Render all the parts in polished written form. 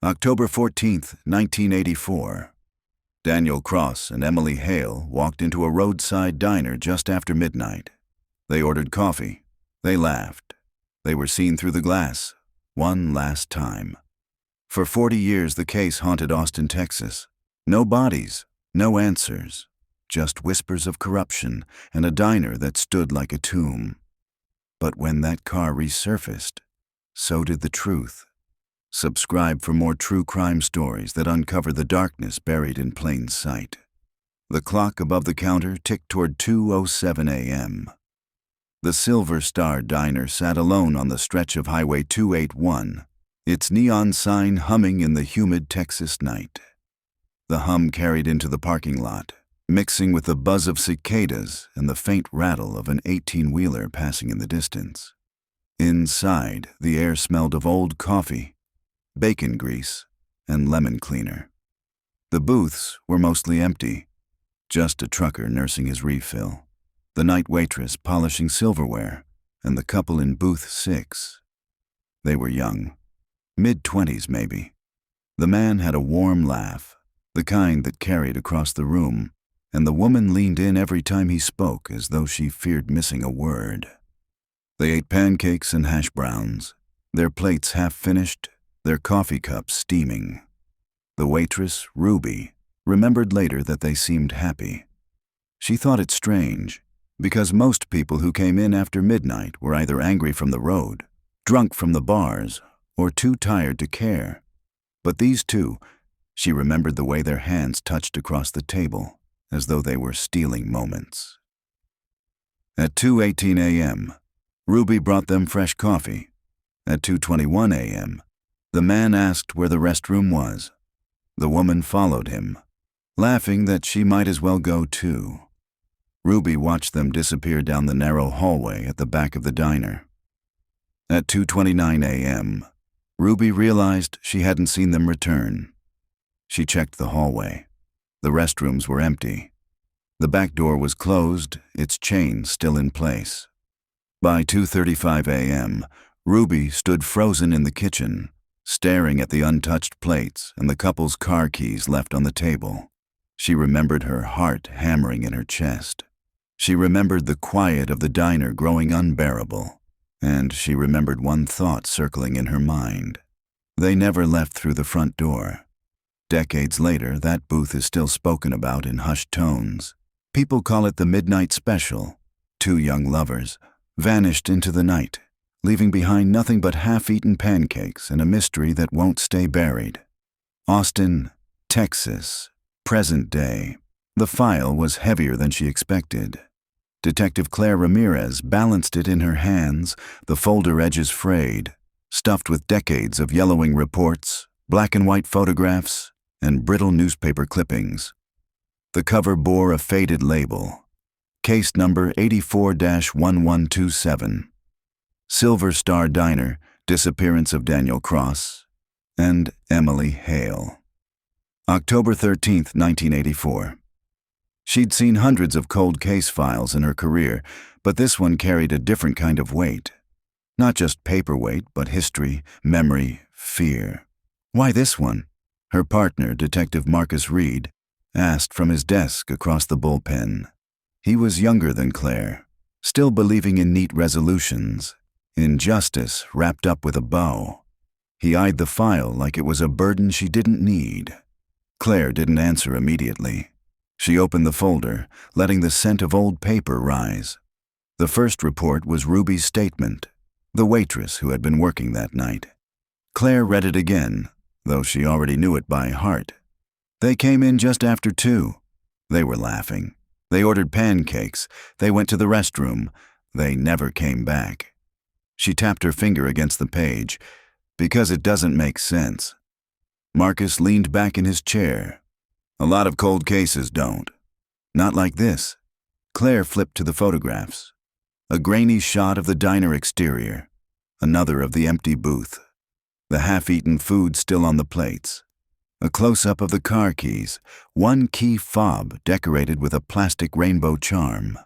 October 14th, 1984. Daniel Cross and Emily Hale walked into a roadside diner just after midnight. They ordered coffee. They laughed. They were seen through the glass, one last time. For 40 years, the case haunted Austin, Texas. No bodies, no answers, just whispers of corruption and a diner that stood like a tomb. But when that car resurfaced, so did the truth. Subscribe for more true crime stories that uncover the darkness buried in plain sight. The clock above the counter ticked toward 2:07 a.m. The Silver Star Diner sat alone on the stretch of Highway 281, its neon sign humming in the humid Texas night. The hum carried into the parking lot, mixing with the buzz of cicadas and the faint rattle of an 18-wheeler passing in the distance. Inside, the air smelled of old coffee, bacon grease, and lemon cleaner. The booths were mostly empty, just a trucker nursing his refill, the night waitress polishing silverware, and the couple in booth 6. They were young, mid-20s maybe. The man had a warm laugh, the kind that carried across the room, and the woman leaned in every time he spoke as though she feared missing a word. They ate pancakes and hash browns, their plates half finished, their coffee cups steaming. The waitress, Ruby, remembered later that they seemed happy. She thought it strange, because most people who came in after midnight were either angry from the road, drunk from the bars, or too tired to care. But these two, she remembered the way their hands touched across the table, as though they were stealing moments. At 2:18 a.m., Ruby brought them fresh coffee. At 2:21 a.m., the man asked where the restroom was. The woman followed him, laughing that she might as well go too. Ruby watched them disappear down the narrow hallway at the back of the diner. At 2:29 a.m., Ruby realized she hadn't seen them return. She checked the hallway. The restrooms were empty. The back door was closed, its chain still in place. By 2:35 a.m., Ruby stood frozen in the kitchen, staring at the untouched plates and the couple's car keys left on the table. She remembered her heart hammering in her chest. She remembered the quiet of the diner growing unbearable, and she remembered one thought circling in her mind. They never left through the front door. Decades later, that booth is still spoken about in hushed tones. People call it the midnight special. Two young lovers vanished into the night, leaving behind nothing but half-eaten pancakes and a mystery that won't stay buried. Austin, Texas, present day. The file was heavier than she expected. Detective Claire Ramirez balanced it in her hands, the folder edges frayed, stuffed with decades of yellowing reports, black and white photographs, and brittle newspaper clippings. The cover bore a faded label, case number 84-1127. Silver Star Diner, disappearance of Daniel Cross and Emily Hale. October 13th, 1984. She'd seen hundreds of cold case files in her career, but this one carried a different kind of weight. Not just paperweight, but history, memory, fear. Why this one? Her partner, Detective Marcus Reed, asked from his desk across the bullpen. He was younger than Claire, still believing in neat resolutions, in justice wrapped up with a bow. He eyed the file like it was a burden she didn't need. Claire didn't answer immediately. She opened the folder, letting the scent of old paper rise. The first report was Ruby's statement, the waitress who had been working that night. Claire read it again, though she already knew it by heart. They came in just after 2. They were laughing. They ordered pancakes. They went to the restroom. They never came back. She tapped her finger against the page, because it doesn't make sense. Marcus leaned back in his chair. A lot of cold cases don't. Not like this. Claire flipped to the photographs. A grainy shot of the diner exterior, another of the empty booth, the half-eaten food still on the plates, a close-up of the car keys, one key fob decorated with a plastic rainbow charm.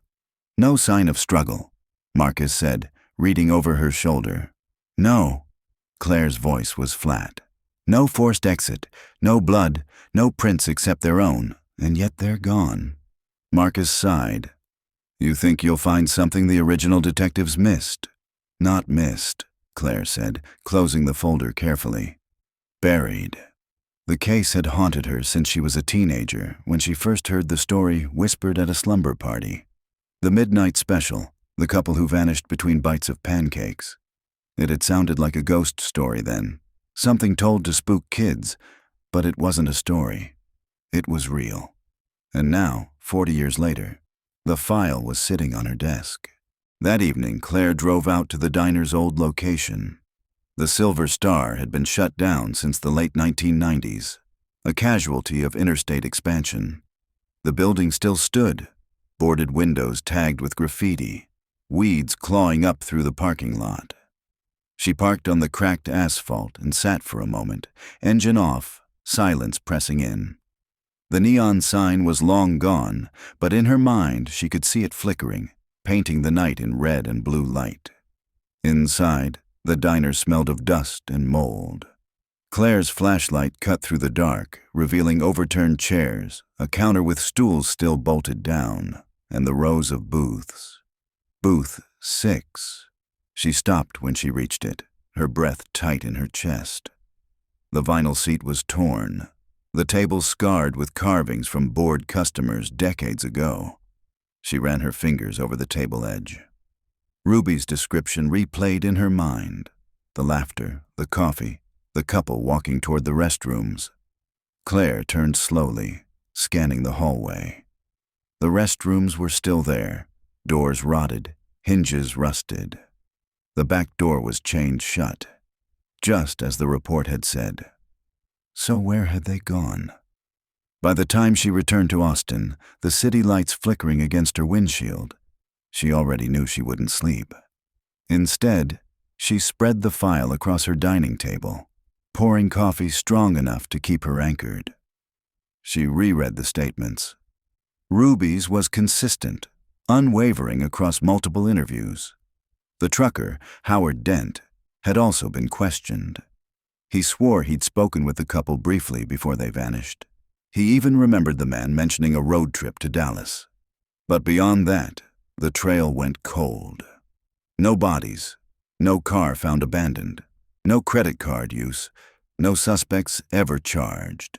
No sign of struggle, Marcus said, reading over her shoulder. No. Claire's voice was flat. No forced exit, no blood, no prints except their own, and yet they're gone. Marcus sighed. You think you'll find something the original detectives missed? Not missed, Claire said, closing the folder carefully. Buried. The case had haunted her since she was a teenager, when she first heard the story whispered at a slumber party. The midnight special, the couple who vanished between bites of pancakes. It had sounded like a ghost story then, something told to spook kids, but it wasn't a story. It was real. And now, 40 years later, the file was sitting on her desk. That evening, Claire drove out to the diner's old location. The Silver Star had been shut down since the late 1990s, a casualty of interstate expansion. The building still stood, boarded windows tagged with graffiti, weeds clawing up through the parking lot. She parked on the cracked asphalt and sat for a moment, engine off, silence pressing in. The neon sign was long gone, but in her mind she could see it flickering, painting the night in red and blue light. Inside, the diner smelled of dust and mold. Claire's flashlight cut through the dark, revealing overturned chairs, a counter with stools still bolted down, and the rows of booths. Booth 6. She stopped when she reached it, her breath tight in her chest. The vinyl seat was torn, the table scarred with carvings from bored customers decades ago. She ran her fingers over the table edge. Ruby's description replayed in her mind. The laughter, the coffee, the couple walking toward the restrooms. Claire turned slowly, scanning the hallway. The restrooms were still there, doors rotted, hinges rusted. The back door was chained shut, just as the report had said. So where had they gone? By the time she returned to Austin, the city lights flickering against her windshield, she already knew she wouldn't sleep. Instead, she spread the file across her dining table, pouring coffee strong enough to keep her anchored. She reread the statements. Ruby's was consistent, unwavering across multiple interviews. The trucker, Howard Dent, had also been questioned. He swore he'd spoken with the couple briefly before they vanished. He even remembered the man mentioning a road trip to Dallas. But beyond that, the trail went cold. No bodies, no car found abandoned, no credit card use, no suspects ever charged.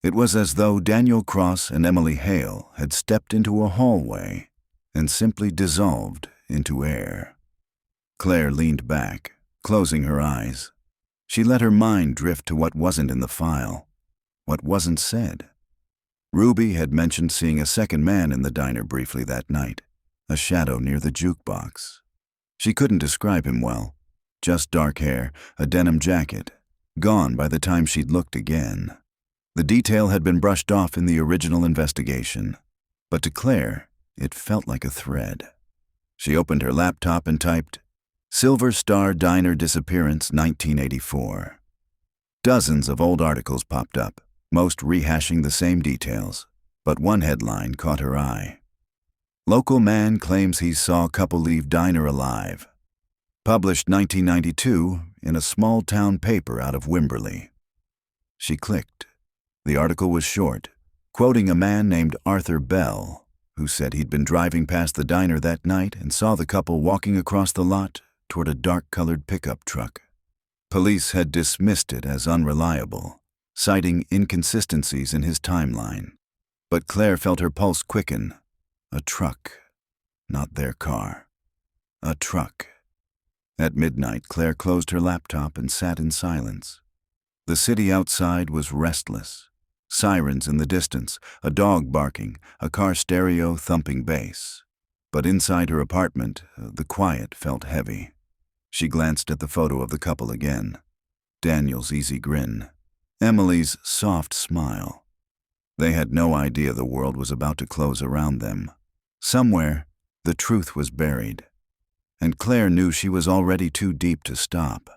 It was as though Daniel Cross and Emily Hale had stepped into a hallway and simply dissolved into air. Claire leaned back, closing her eyes. She let her mind drift to what wasn't in the file, what wasn't said. Ruby had mentioned seeing a second man in the diner briefly that night, a shadow near the jukebox. She couldn't describe him well, just dark hair, a denim jacket, gone by the time she'd looked again. The detail had been brushed off in the original investigation, but to Claire, it felt like a thread. She opened her laptop and typed, Silver Star Diner Disappearance 1984. Dozens of old articles popped up, most rehashing the same details, but one headline caught her eye. Local man claims he saw couple leave diner alive. Published 1992 in a small-town paper out of Wimberley. She clicked. The article was short, quoting a man named Arthur Bell, who said he'd been driving past the diner that night and saw the couple walking across the lot toward a dark-colored pickup truck. Police had dismissed it as unreliable, citing inconsistencies in his timeline. But Claire felt her pulse quicken. A truck. Not their car. A truck. At midnight, Claire closed her laptop and sat in silence. The city outside was restless. Sirens in the distance, a dog barking, a car stereo thumping bass. But inside her apartment, the quiet felt heavy. She glanced at the photo of the couple again. Daniel's easy grin. Emily's soft smile. They had no idea the world was about to close around them. Somewhere, the truth was buried. And Claire knew she was already too deep to stop.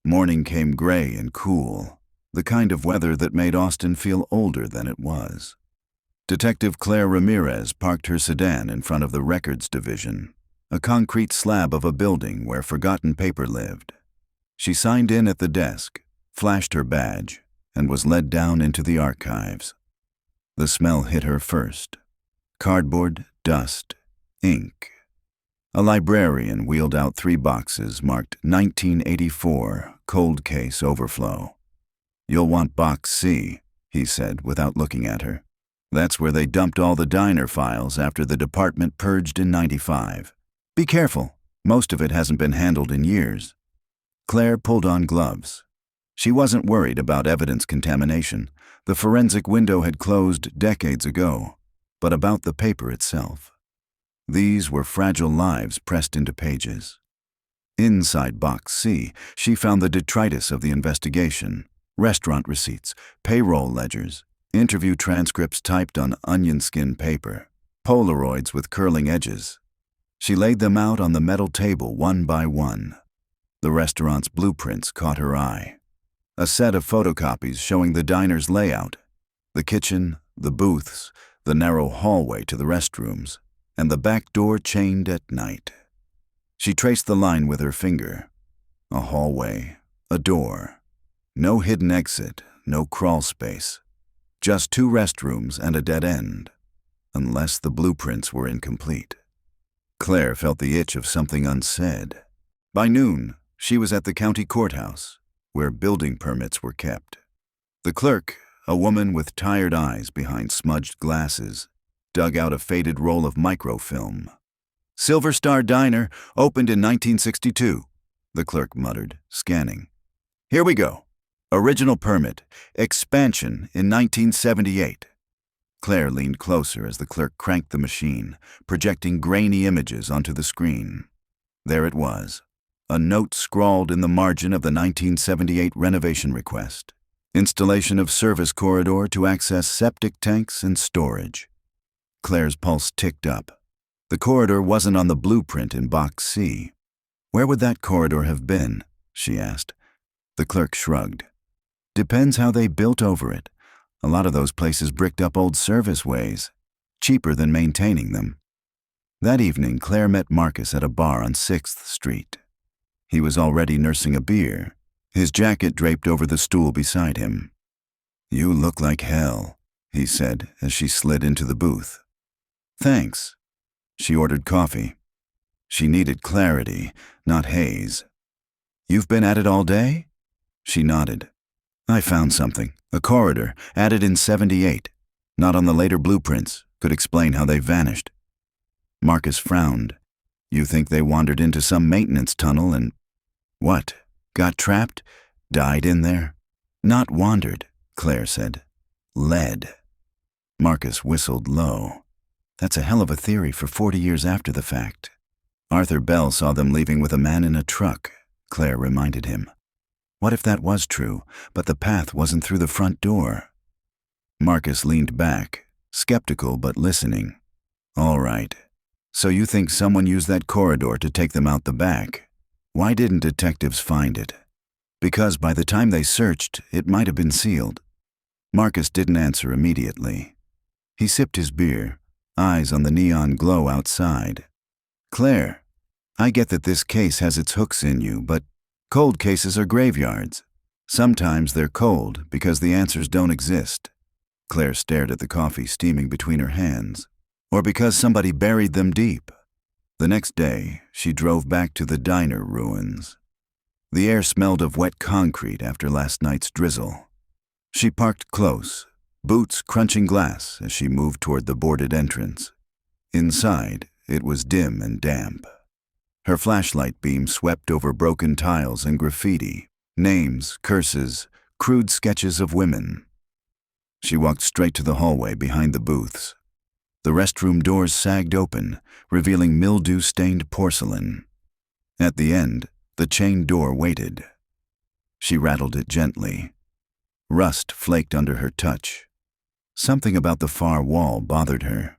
Morning came gray and cool, the kind of weather that made Austin feel older than it was. Detective Claire Ramirez parked her sedan in front of the records division, a concrete slab of a building where forgotten paper lived. She signed in at the desk, flashed her badge, and was led down into the archives. The smell hit her first. Cardboard, dust, ink. A librarian wheeled out 3 boxes marked 1984, cold case overflow. "You'll want Box C," he said without looking at her. "That's where they dumped all the diner files after the department purged in '95. Be careful, most of it hasn't been handled in years." Claire pulled on gloves. She wasn't worried about evidence contamination. The forensic window had closed decades ago, but about the paper itself. These were fragile lives pressed into pages. Inside Box C, she found the detritus of the investigation: restaurant receipts, payroll ledgers, interview transcripts typed on onion skin paper, Polaroids with curling edges. She laid them out on the metal table one by one. The restaurant's blueprints caught her eye. A set of photocopies showing the diner's layout: the kitchen, the booths, the narrow hallway to the restrooms, and the back door chained at night. She traced the line with her finger. A hallway, a door. No hidden exit, no crawl space. Just 2 restrooms and a dead end, unless the blueprints were incomplete. Claire felt the itch of something unsaid. By noon, she was at the county courthouse, where building permits were kept. The clerk, a woman with tired eyes behind smudged glasses, dug out a faded roll of microfilm. "Silver Star Diner, opened in 1962, the clerk muttered, scanning. "Here we go. Original permit, expansion in 1978. Claire leaned closer as the clerk cranked the machine, projecting grainy images onto the screen. There it was, a note scrawled in the margin of the 1978 renovation request: installation of service corridor to access septic tanks and storage. Claire's pulse ticked up. The corridor wasn't on the blueprint in Box C. Where would that corridor have been? She asked. The clerk shrugged. Depends how they built over it. A lot of those places bricked up old service ways, cheaper than maintaining them. That evening, Claire met Marcus at a bar on 6th Street. He was already nursing a beer, his jacket draped over the stool beside him. "You look like hell," he said as she slid into the booth. "Thanks." She ordered coffee. She needed clarity, not haze. "You've been at it all day?" She nodded. "I found something, a corridor, added in '78. Not on the later blueprints, could explain how they vanished." Marcus frowned. "You think they wandered into some maintenance tunnel and—" "What? Got trapped? Died in there?" "Not wandered," Claire said. "Led." Marcus whistled low. "That's a hell of a theory for 40 years after the fact." "Arthur Bell saw them leaving with a man in a truck," Claire reminded him. What if that was true, but the path wasn't through the front door? Marcus leaned back, skeptical but listening. "All right. So you think someone used that corridor to take them out the back? Why didn't detectives find it?" "Because by the time they searched, it might have been sealed." Marcus didn't answer immediately. He sipped his beer, eyes on the neon glow outside. "Claire, I get that this case has its hooks in you, but cold cases are graveyards. Sometimes they're cold because the answers don't exist." Claire stared at the coffee steaming between her hands. "Or because somebody buried them deep." The next day, she drove back to the diner ruins. The air smelled of wet concrete after last night's drizzle. She parked close, boots crunching glass as she moved toward the boarded entrance. Inside, it was dim and damp. Her flashlight beam swept over broken tiles and graffiti, names, curses, crude sketches of women. She walked straight to the hallway behind the booths. The restroom doors sagged open, revealing mildew-stained porcelain. At the end, the chain door waited. She rattled it gently. Rust flaked under her touch. Something about the far wall bothered her.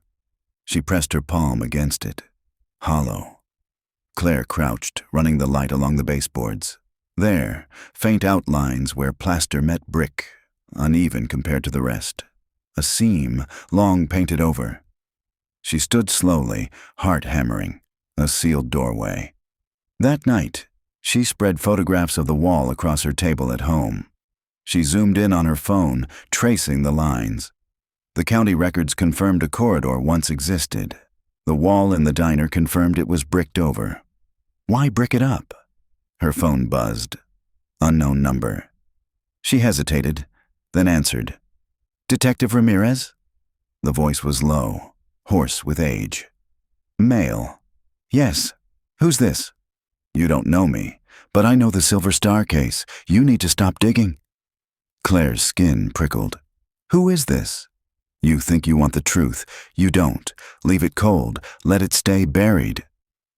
She pressed her palm against it, hollow. Claire crouched, running the light along the baseboards. There, faint outlines where plaster met brick, uneven compared to the rest. A seam, long painted over. She stood slowly, heart hammering, a sealed doorway. That night, she spread photographs of the wall across her table at home. She zoomed in on her phone, tracing the lines. The county records confirmed a corridor once existed. The wall in the diner confirmed it was bricked over. Why brick it up? Her phone buzzed. Unknown number. She hesitated, then answered. Detective Ramirez? The voice was low, hoarse with age. Male. Yes. Who's this? You don't know me, but I know the Silver Star case. You need to stop digging. Claire's skin prickled. Who is this? You think you want the truth. You don't. Leave it cold. Let it stay buried.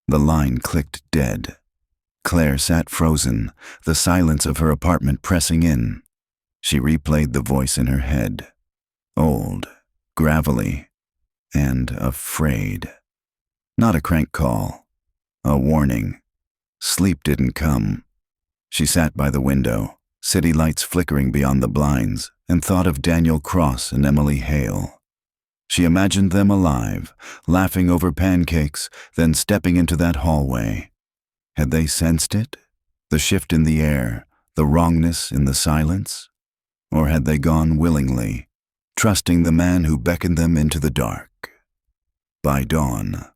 The line clicked dead. Claire sat frozen, the silence of her apartment pressing in. She replayed the voice in her head. Old, gravelly, and afraid. Not a crank call. A warning. Sleep didn't come. She sat by the window, city lights flickering beyond the blinds, and thought of Daniel Cross and Emily Hale. She imagined them alive, laughing over pancakes, then stepping into that hallway. Had they sensed it? The shift in the air, the wrongness in the silence? Or had they gone willingly, trusting the man who beckoned them into the dark? By dawn,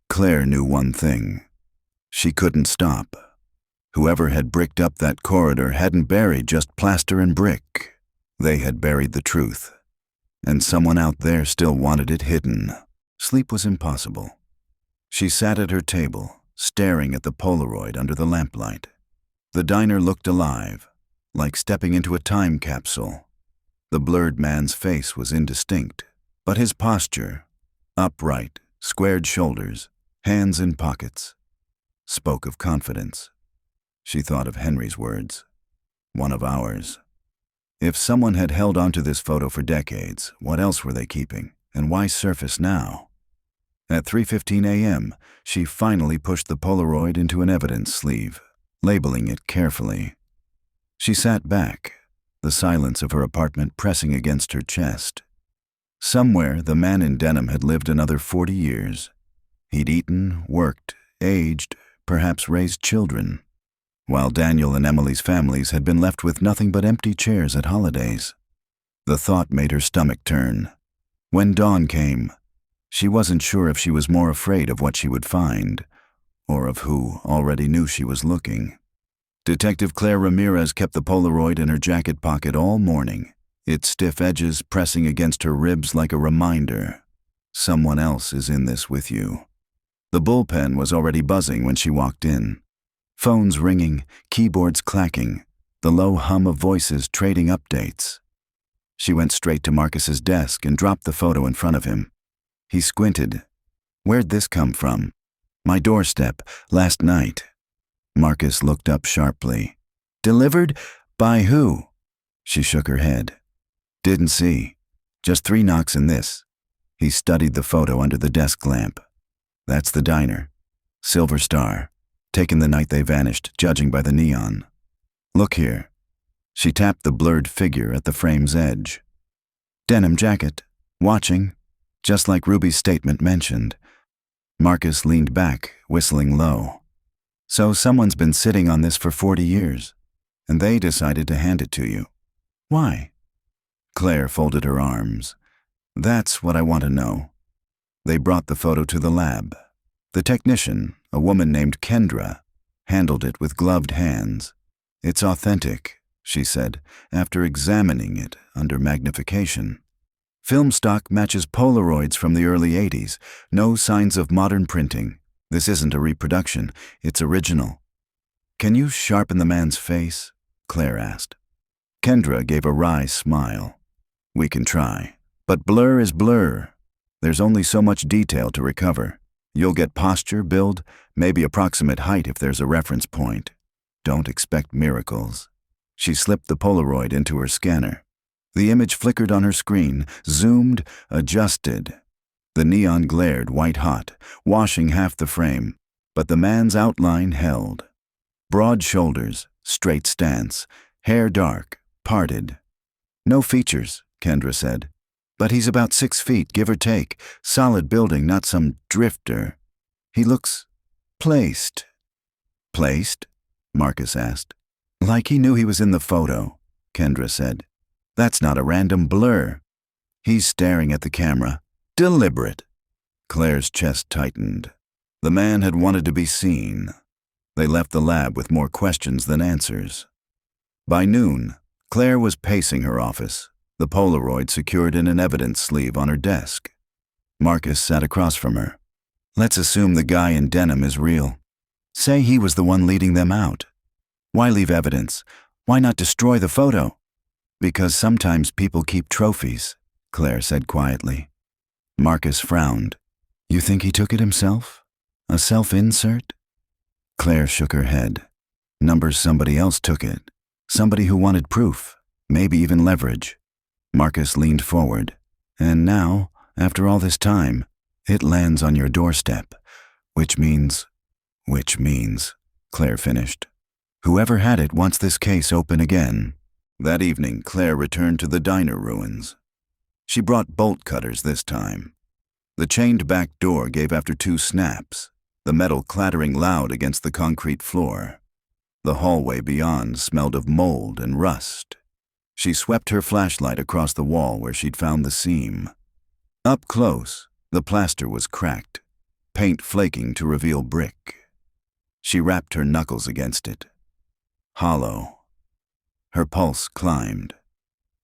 Claire knew one thing. She couldn't stop. Whoever had bricked up that corridor hadn't buried just plaster and brick. They had buried the truth. And someone out there still wanted it hidden. Sleep was impossible. She sat at her table, staring at the Polaroid under the lamplight. The diner looked alive, like stepping into a time capsule. The blurred man's face was indistinct, but his posture, upright, squared shoulders, hands in pockets, spoke of confidence. She thought of Henry's words. One of ours. If someone had held onto this photo for decades, what else were they keeping, and why surface now? At 3:15 a.m., she finally pushed the Polaroid into an evidence sleeve, labeling it carefully. She sat back, the silence of her apartment pressing against her chest. Somewhere, the man in denim had lived another 40 years. He'd eaten, worked, aged, perhaps raised children, while Daniel and Emily's families had been left with nothing but empty chairs at holidays. The thought made her stomach turn. When dawn came, she wasn't sure if she was more afraid of what she would find, or of who already knew she was looking. Detective Claire Ramirez kept the Polaroid in her jacket pocket all morning, its stiff edges pressing against her ribs like a reminder. Someone else is in this with you. The bullpen was already buzzing when she walked in. Phones ringing, keyboards clacking, the low hum of voices trading updates. She went straight to Marcus's desk and dropped the photo in front of him. He squinted. Where'd this come from? My doorstep, last night. Marcus looked up sharply. Delivered? By who? She shook her head. Didn't see. Just 3 knocks in this. He studied the photo under the desk lamp. That's the diner. Silver Star. Taken the night they vanished, judging by the neon. Look here. She tapped the blurred figure at the frame's edge. Denim jacket. Watching. Just like Ruby's statement mentioned. Marcus leaned back, whistling low. So someone's been sitting on this for 40 years, and they decided to hand it to you. Why? Claire folded her arms. That's what I want to know. They brought the photo to the lab. The technician, a woman named Kendra, handled it with gloved hands. It's authentic, she said, after examining it under magnification. Film stock matches Polaroids from the early 80s. No signs of modern printing. This isn't a reproduction. It's original. Can you sharpen the man's face? Claire asked. Kendra gave a wry smile. We can try. But blur is blur. There's only so much detail to recover. You'll get posture, build, maybe approximate height if there's a reference point. Don't expect miracles. She slipped the Polaroid into her scanner. The image flickered on her screen, zoomed, adjusted. The neon glared white-hot, washing half the frame, but the man's outline held. Broad shoulders, straight stance, hair dark, parted. No features, Kendra said. But he's about 6 feet, give or take. Solid building, not some drifter. He looks placed. Placed? Marcus asked. Like he knew he was in the photo. Kendra said. "That's not a random blur." He's staring at the camera. Deliberate. Claire's chest tightened. The man had wanted to be seen. They left the lab with more questions than answers. By noon, Claire was pacing her office, the Polaroid secured in an evidence sleeve on her desk. Marcus sat across from her. "Let's assume the guy in denim is real. Say he was the one leading them out. Why leave evidence? Why not destroy the photo?" "Because sometimes people keep trophies," Claire said quietly. Marcus frowned. "You think he took it himself? A self-insert?" Claire shook her head. "Numbers somebody else took it. Somebody who wanted proof, maybe even leverage." Marcus leaned forward. "And now, after all this time, it lands on your doorstep. Which means, Claire finished. "Whoever had it wants this case open again." That evening, Claire returned to the diner ruins. She brought bolt cutters this time. The chained back door gave after 2 snaps, the metal clattering loud against the concrete floor. The hallway beyond smelled of mold and rust. She swept her flashlight across the wall where she'd found the seam. Up close, the plaster was cracked, paint flaking to reveal brick. She rapped her knuckles against it. Hollow. Her pulse climbed.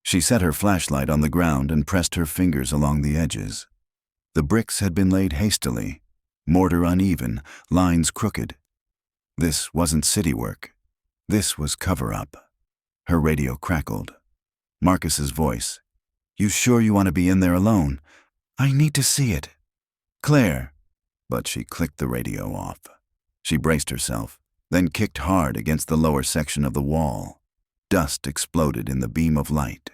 She set her flashlight on the ground and pressed her fingers along the edges. The bricks had been laid hastily, mortar uneven, lines crooked. This wasn't city work. This was cover-up. Her radio crackled. Marcus's voice. "You sure you want to be in there alone? I need to see it." "Claire." But she clicked the radio off. She braced herself, then kicked hard against the lower section of the wall. Dust exploded in the beam of light.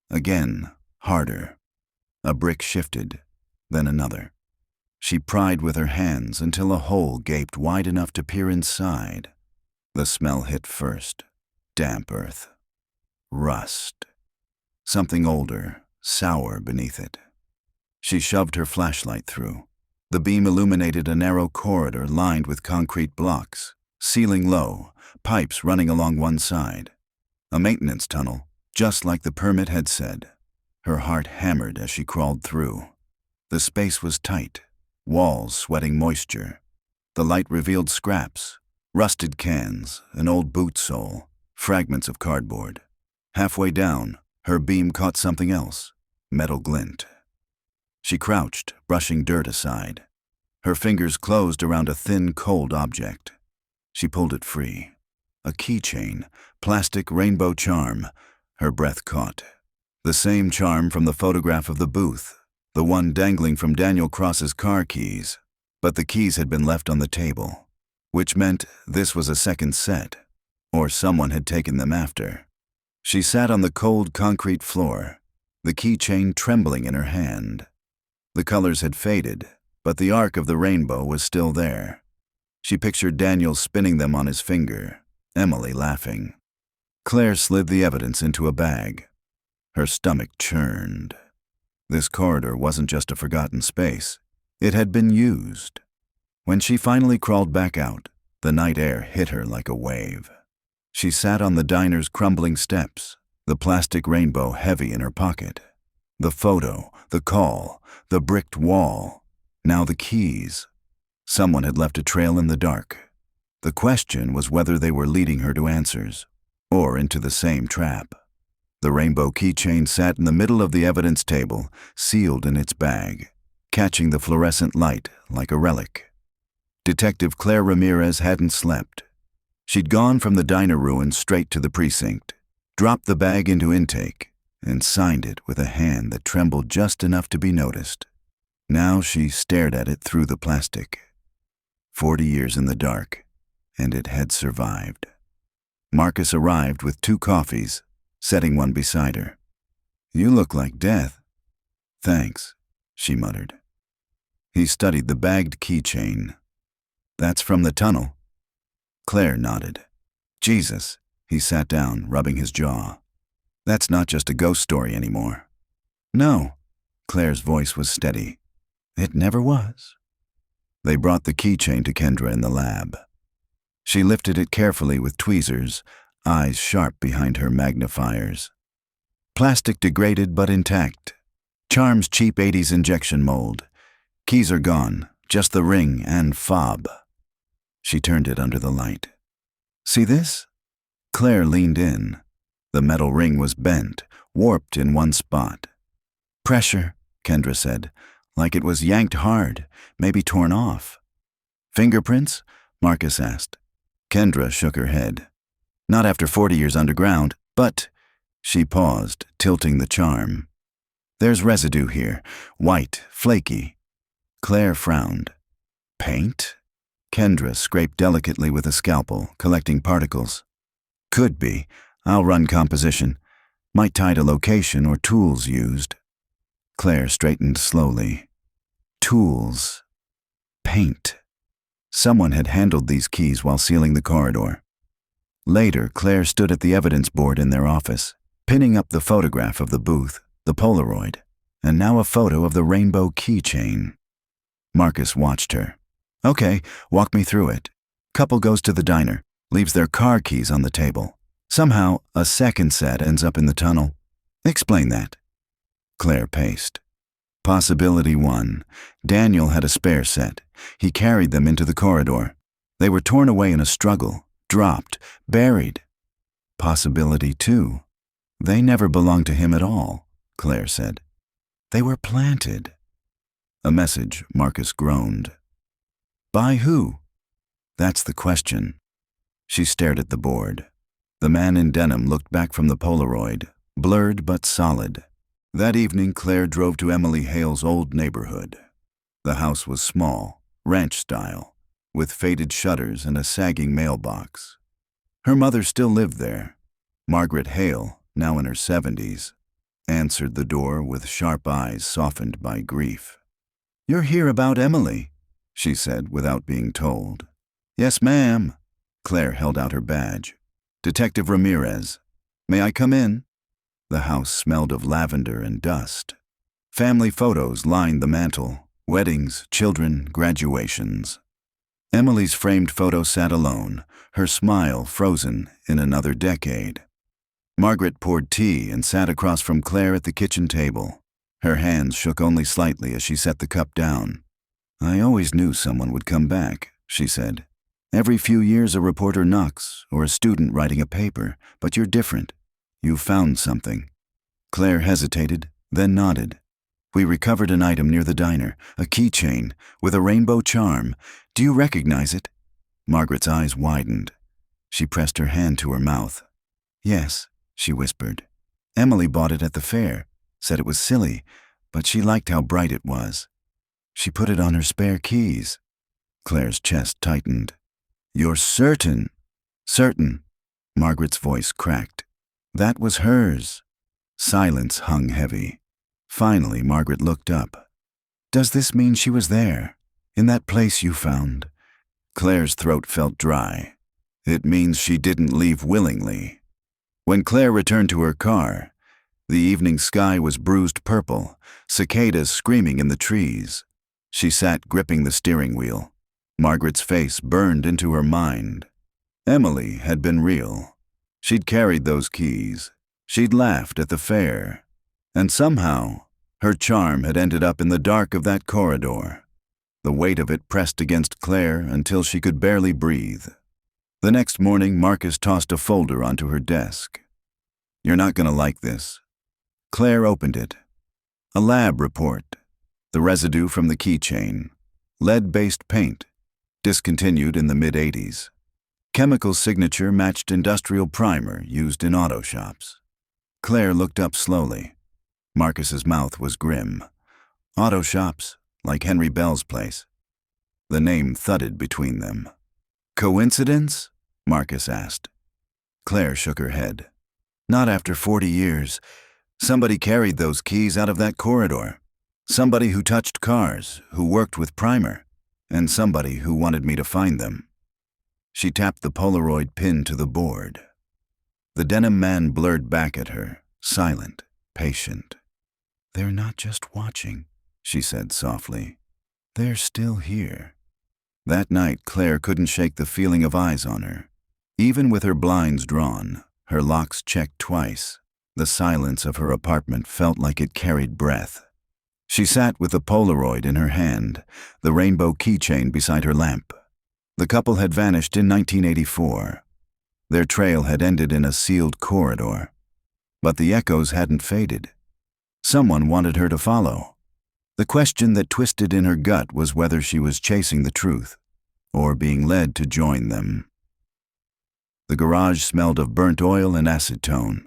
Again, harder. A brick shifted, then another. She pried with her hands until a hole gaped wide enough to peer inside. The smell hit first. Damp earth. Rust. Something older, sour beneath it. She shoved her flashlight through. The beam illuminated a narrow corridor lined with concrete blocks, ceiling low, pipes running along one side. A maintenance tunnel, just like the permit had said. Her heart hammered as she crawled through. The space was tight, walls sweating moisture. The light revealed scraps, rusted cans, an old boot sole, fragments of cardboard. Halfway down, her beam caught something else, metal glint. She crouched, brushing dirt aside. Her fingers closed around a thin, cold object. She pulled it free. A keychain, plastic rainbow charm. Her breath caught. The same charm from the photograph of the booth, the one dangling from Daniel Cross's car keys. But the keys had been left on the table, which meant this was a second set, or someone had taken them after. She sat on the cold concrete floor, the keychain trembling in her hand. The colors had faded, but the arc of the rainbow was still there. She pictured Daniel spinning them on his finger, Emily laughing. Claire slid the evidence into a bag. Her stomach churned. This corridor wasn't just a forgotten space. It had been used. When she finally crawled back out, the night air hit her like a wave. She sat on the diner's crumbling steps, the plastic rainbow heavy in her pocket. The photo, the call, the bricked wall, now the keys. Someone had left a trail in the dark. The question was whether they were leading her to answers, or into the same trap. The rainbow keychain sat in the middle of the evidence table, sealed in its bag, catching the fluorescent light like a relic. Detective Claire Ramirez hadn't slept. She'd gone from the diner ruins straight to the precinct, dropped the bag into intake, and signed it with a hand that trembled just enough to be noticed. Now she stared at it through the plastic. 40 years in the dark, and it had survived. Marcus arrived with 2 coffees, setting one beside her. "You look like death." "Thanks," she muttered. He studied the bagged keychain. "That's from the tunnel." Claire nodded. "Jesus." He sat down, rubbing his jaw. "That's not just a ghost story anymore." "No." Claire's voice was steady. "It never was." They brought the keychain to Kendra in the lab. She lifted it carefully with tweezers, eyes sharp behind her magnifiers. Plastic degraded but intact. Charm's cheap 80s injection mold. Keys are gone, just the ring and fob. She turned it under the light. See this? Claire leaned in. The metal ring was bent, warped in one spot. Pressure, Kendra said, like it was yanked hard, maybe torn off. Fingerprints? Marcus asked. Kendra shook her head. Not after 40 years underground, but... She paused, tilting the charm. There's residue here, white, flaky. Claire frowned. Paint? Kendra scraped delicately with a scalpel, collecting particles. Could be. I'll run composition. Might tie to location or tools used. Claire straightened slowly. Tools. Paint. Someone had handled these keys while sealing the corridor. Later, Claire stood at the evidence board in their office, pinning up the photograph of the booth, the Polaroid, and now a photo of the rainbow keychain. Marcus watched her. Okay, walk me through it. Couple goes to the diner, leaves their car keys on the table. Somehow, a second set ends up in the tunnel. Explain that. Claire paced. Possibility 1. Daniel had a spare set. He carried them into the corridor. They were torn away in a struggle, dropped, buried. Possibility 2. They never belonged to him at all, Claire said. They were planted. A message, Marcus groaned. By who? That's the question. She stared at the board. The man in denim looked back from the Polaroid, blurred but solid. That evening, Claire drove to Emily Hale's old neighborhood. The house was small, ranch style, with faded shutters and a sagging mailbox. Her mother still lived there. Margaret Hale, now in her 70s, answered the door with sharp eyes softened by grief. You're here about Emily, she said without being told. Yes, ma'am. Claire held out her badge. Detective Ramirez. May I come in? The house smelled of lavender and dust. Family photos lined the mantel. Weddings, children, graduations. Emily's framed photo sat alone, her smile frozen in another decade. Margaret poured tea and sat across from Claire at the kitchen table. Her hands shook only slightly as she set the cup down. I always knew someone would come back, she said. Every few years a reporter knocks, or a student writing a paper, but you're different. You found something. Claire hesitated, then nodded. We recovered an item near the diner, a keychain, with a rainbow charm. Do you recognize it? Margaret's eyes widened. She pressed her hand to her mouth. Yes, she whispered. Emily bought it at the fair, said it was silly, but she liked how bright it was. She put it on her spare keys. Claire's chest tightened. You're certain? Certain. Margaret's voice cracked. That was hers. Silence hung heavy. Finally, Margaret looked up. Does this mean she was there, in that place you found? Claire's throat felt dry. It means she didn't leave willingly. When Claire returned to her car, the evening sky was bruised purple, cicadas screaming in the trees. She sat gripping the steering wheel. Margaret's face burned into her mind. Emily had been real. She'd carried those keys. She'd laughed at the fair. And somehow, her charm had ended up in the dark of that corridor. The weight of it pressed against Claire until she could barely breathe. The next morning, Marcus tossed a folder onto her desk. You're not going to like this. Claire opened it. A lab report. The residue from the keychain. Lead-based paint. Discontinued in the mid-80s. Chemical signature matched industrial primer used in auto shops. Claire looked up slowly. Marcus's mouth was grim. Auto shops, like Henry Bell's place. The name thudded between them. Coincidence? Marcus asked. Claire shook her head. Not after 40 years. Somebody carried those keys out of that corridor. Somebody who touched cars, who worked with primer, and somebody who wanted me to find them. She tapped the Polaroid pin to the board. The denim man blurred back at her, silent, patient. They're not just watching, she said softly. They're still here. That night, Claire couldn't shake the feeling of eyes on her. Even with her blinds drawn, her locks checked twice, the silence of her apartment felt like it carried breath. She sat with the Polaroid in her hand, the rainbow keychain beside her lamp. The couple had vanished in 1984. Their trail had ended in a sealed corridor. But the echoes hadn't faded. Someone wanted her to follow. The question that twisted in her gut was whether she was chasing the truth or being led to join them. The garage smelled of burnt oil and acetone.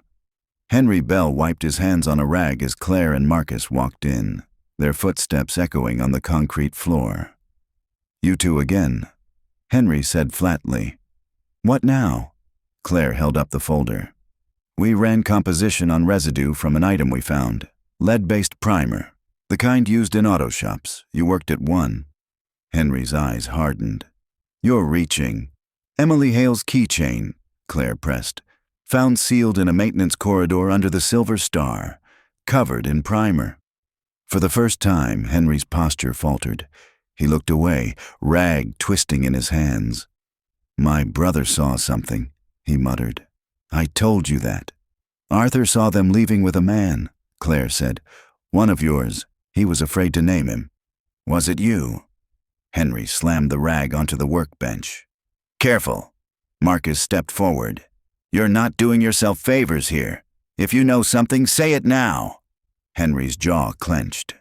Henry Bell wiped his hands on a rag as Claire and Marcus walked in, their footsteps echoing on the concrete floor. "You two again," Henry said flatly. "What now?" Claire held up the folder. "We ran composition on residue from an item we found, lead-based primer, the kind used in auto shops. You worked at one." Henry's eyes hardened. "You're reaching." "Emily Hale's keychain," Claire pressed, "found sealed in a maintenance corridor under the Silver Star, covered in primer." For the first time, Henry's posture faltered. He looked away, rag twisting in his hands. "My brother saw something," he muttered. "I told you that." "Arthur saw them leaving with a man," Claire said. "One of yours. He was afraid to name him." "Was it you?" Henry slammed the rag onto the workbench. "Careful." Marcus stepped forward. "You're not doing yourself favors here. If you know something, say it now." Henry's jaw clenched.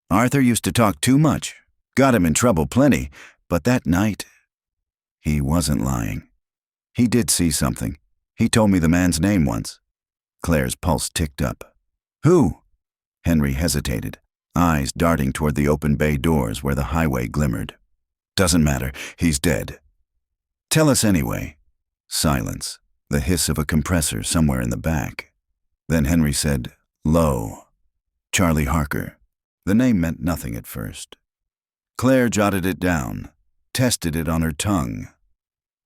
"Arthur used to talk too much. Got him in trouble plenty, but that night..." He wasn't lying. He did see something. He told me the man's name once. Claire's pulse ticked up. "Who?" Henry hesitated, eyes darting toward the open bay doors where the highway glimmered. "Doesn't matter. He's dead." "Tell us anyway." Silence, the hiss of a compressor somewhere in the back. Then Henry said, low, "Charlie Harker." The name meant nothing at first. Claire jotted it down, tested it on her tongue.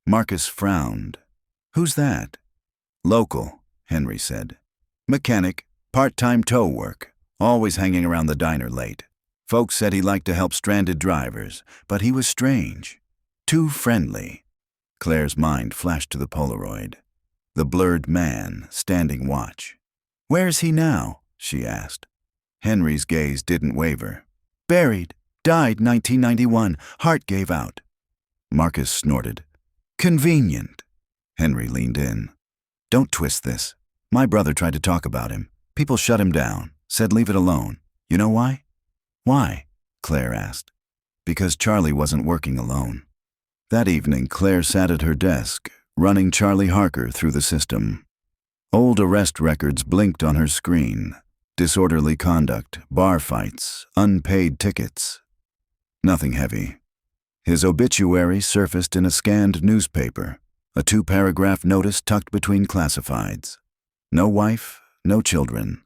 Marcus frowned. "Who's that?" "Local," Henry said. "Mechanic, part-time tow work, always hanging around the diner late. Folks said he liked to help stranded drivers, but he was strange. Too friendly." Claire's mind flashed to the Polaroid. The blurred man, standing watch. "Where's he now?" she asked. Henry's gaze didn't waver. "Buried. Died 1991. Heart gave out." Marcus snorted. "Convenient." Henry leaned in. "Don't twist this. My brother tried to talk about him. People shut him down, said leave it alone. You know why?" "Why?" Claire asked. "Because Charlie wasn't working alone." That evening, Claire sat at her desk, running Charlie Harker through the system. Old arrest records blinked on her screen. Disorderly conduct, bar fights, unpaid tickets. Nothing heavy. His obituary surfaced in a scanned newspaper, a 2-paragraph notice tucked between classifieds. No wife, no children.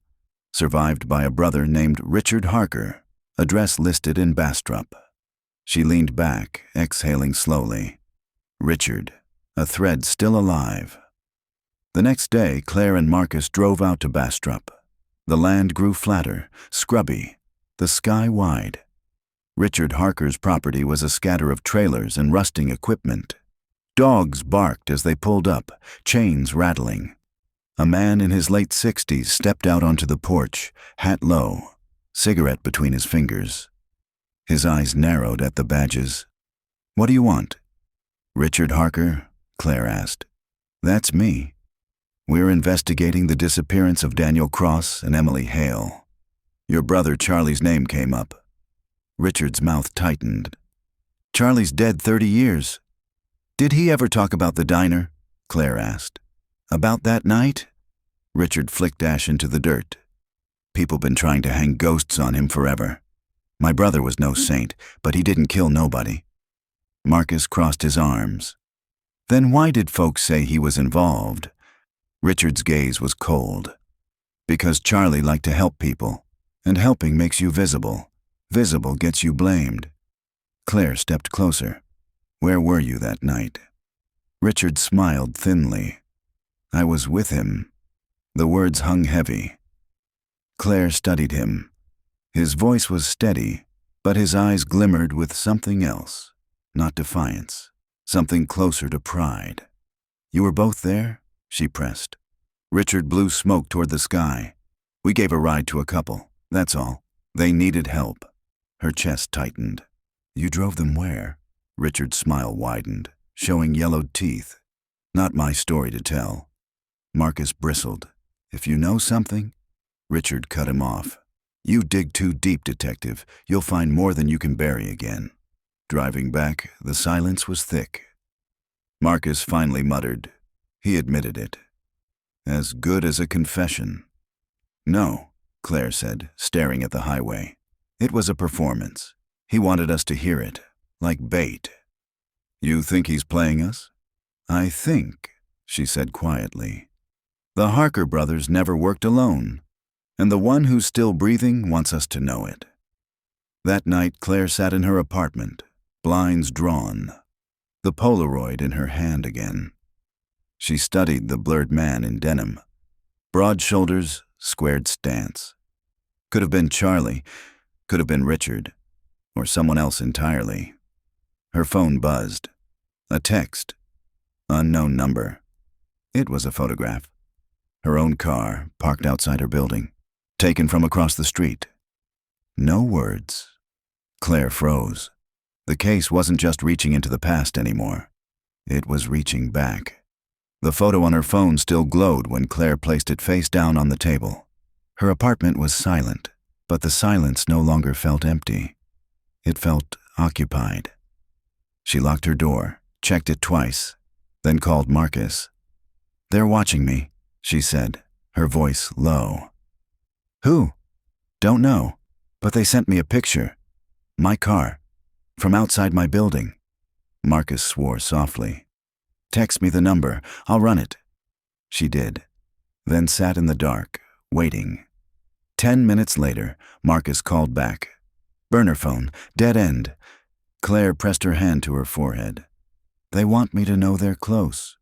Survived by a brother named Richard Harker, address listed in Bastrop. She leaned back, exhaling slowly. Richard, a thread still alive. The next day, Claire and Marcus drove out to Bastrop. The land grew flatter, scrubby, the sky wide. Richard Harker's property was a scatter of trailers and rusting equipment. Dogs barked as they pulled up, chains rattling. A man in his late 60s stepped out onto the porch, hat low, cigarette between his fingers. His eyes narrowed at the badges. "What do you want?" "Richard Harker?" Claire asked. "That's me. We're investigating the disappearance of Daniel Cross and Emily Hale. Your brother Charlie's name came up." Richard's mouth tightened. "Charlie's dead 30 years. Did he ever talk about the diner?" Claire asked. "About that night?" Richard flicked ash into the dirt. "People been trying to hang ghosts on him forever. My brother was no saint, but he didn't kill nobody." Marcus crossed his arms. "Then why did folks say he was involved?" Richard's gaze was cold. "Because Charlie liked to help people, and helping makes you visible. Visible gets you blamed." Claire stepped closer. "Where were you that night?" Richard smiled thinly. "I was with him." The words hung heavy. Claire studied him. His voice was steady, but his eyes glimmered with something else, not defiance, something closer to pride. You were both there? She pressed. Richard blew smoke toward the sky. We gave a ride to a couple, that's all. They needed help. Her chest tightened. You drove them where? Richard's smile widened, showing yellowed teeth. Not my story to tell. Marcus bristled. If you know something? Richard cut him off. You dig too deep, detective. You'll find more than you can bury again. Driving back, the silence was thick. Marcus finally muttered. He admitted it. As good as a confession. No, Claire said, staring at the highway. It was a performance. He wanted us to hear it, like bait. You think he's playing us? I think, she said quietly. The Harker brothers never worked alone, and the one who's still breathing wants us to know it. That night, Claire sat in her apartment, blinds drawn, the Polaroid in her hand again. She studied the blurred man in denim. Broad shoulders, squared stance. Could have been Charlie, could have been Richard, or someone else entirely. Her phone buzzed. A text. Unknown number. It was a photograph. Her own car, parked outside her building, taken from across the street. No words. Claire froze. The case wasn't just reaching into the past anymore. It was reaching back. The photo on her phone still glowed when Claire placed it face down on the table. Her apartment was silent, but the silence no longer felt empty. It felt occupied. She locked her door, checked it twice, then called Marcus. They're watching me, she said, her voice low. Who? Don't know, but they sent me a picture. My car, from outside my building. Marcus swore softly. Text me the number, I'll run it. She did, then sat in the dark, waiting. 10 minutes later, Marcus called back. Burner phone, dead end. Claire pressed her hand to her forehead. They want me to know they're close.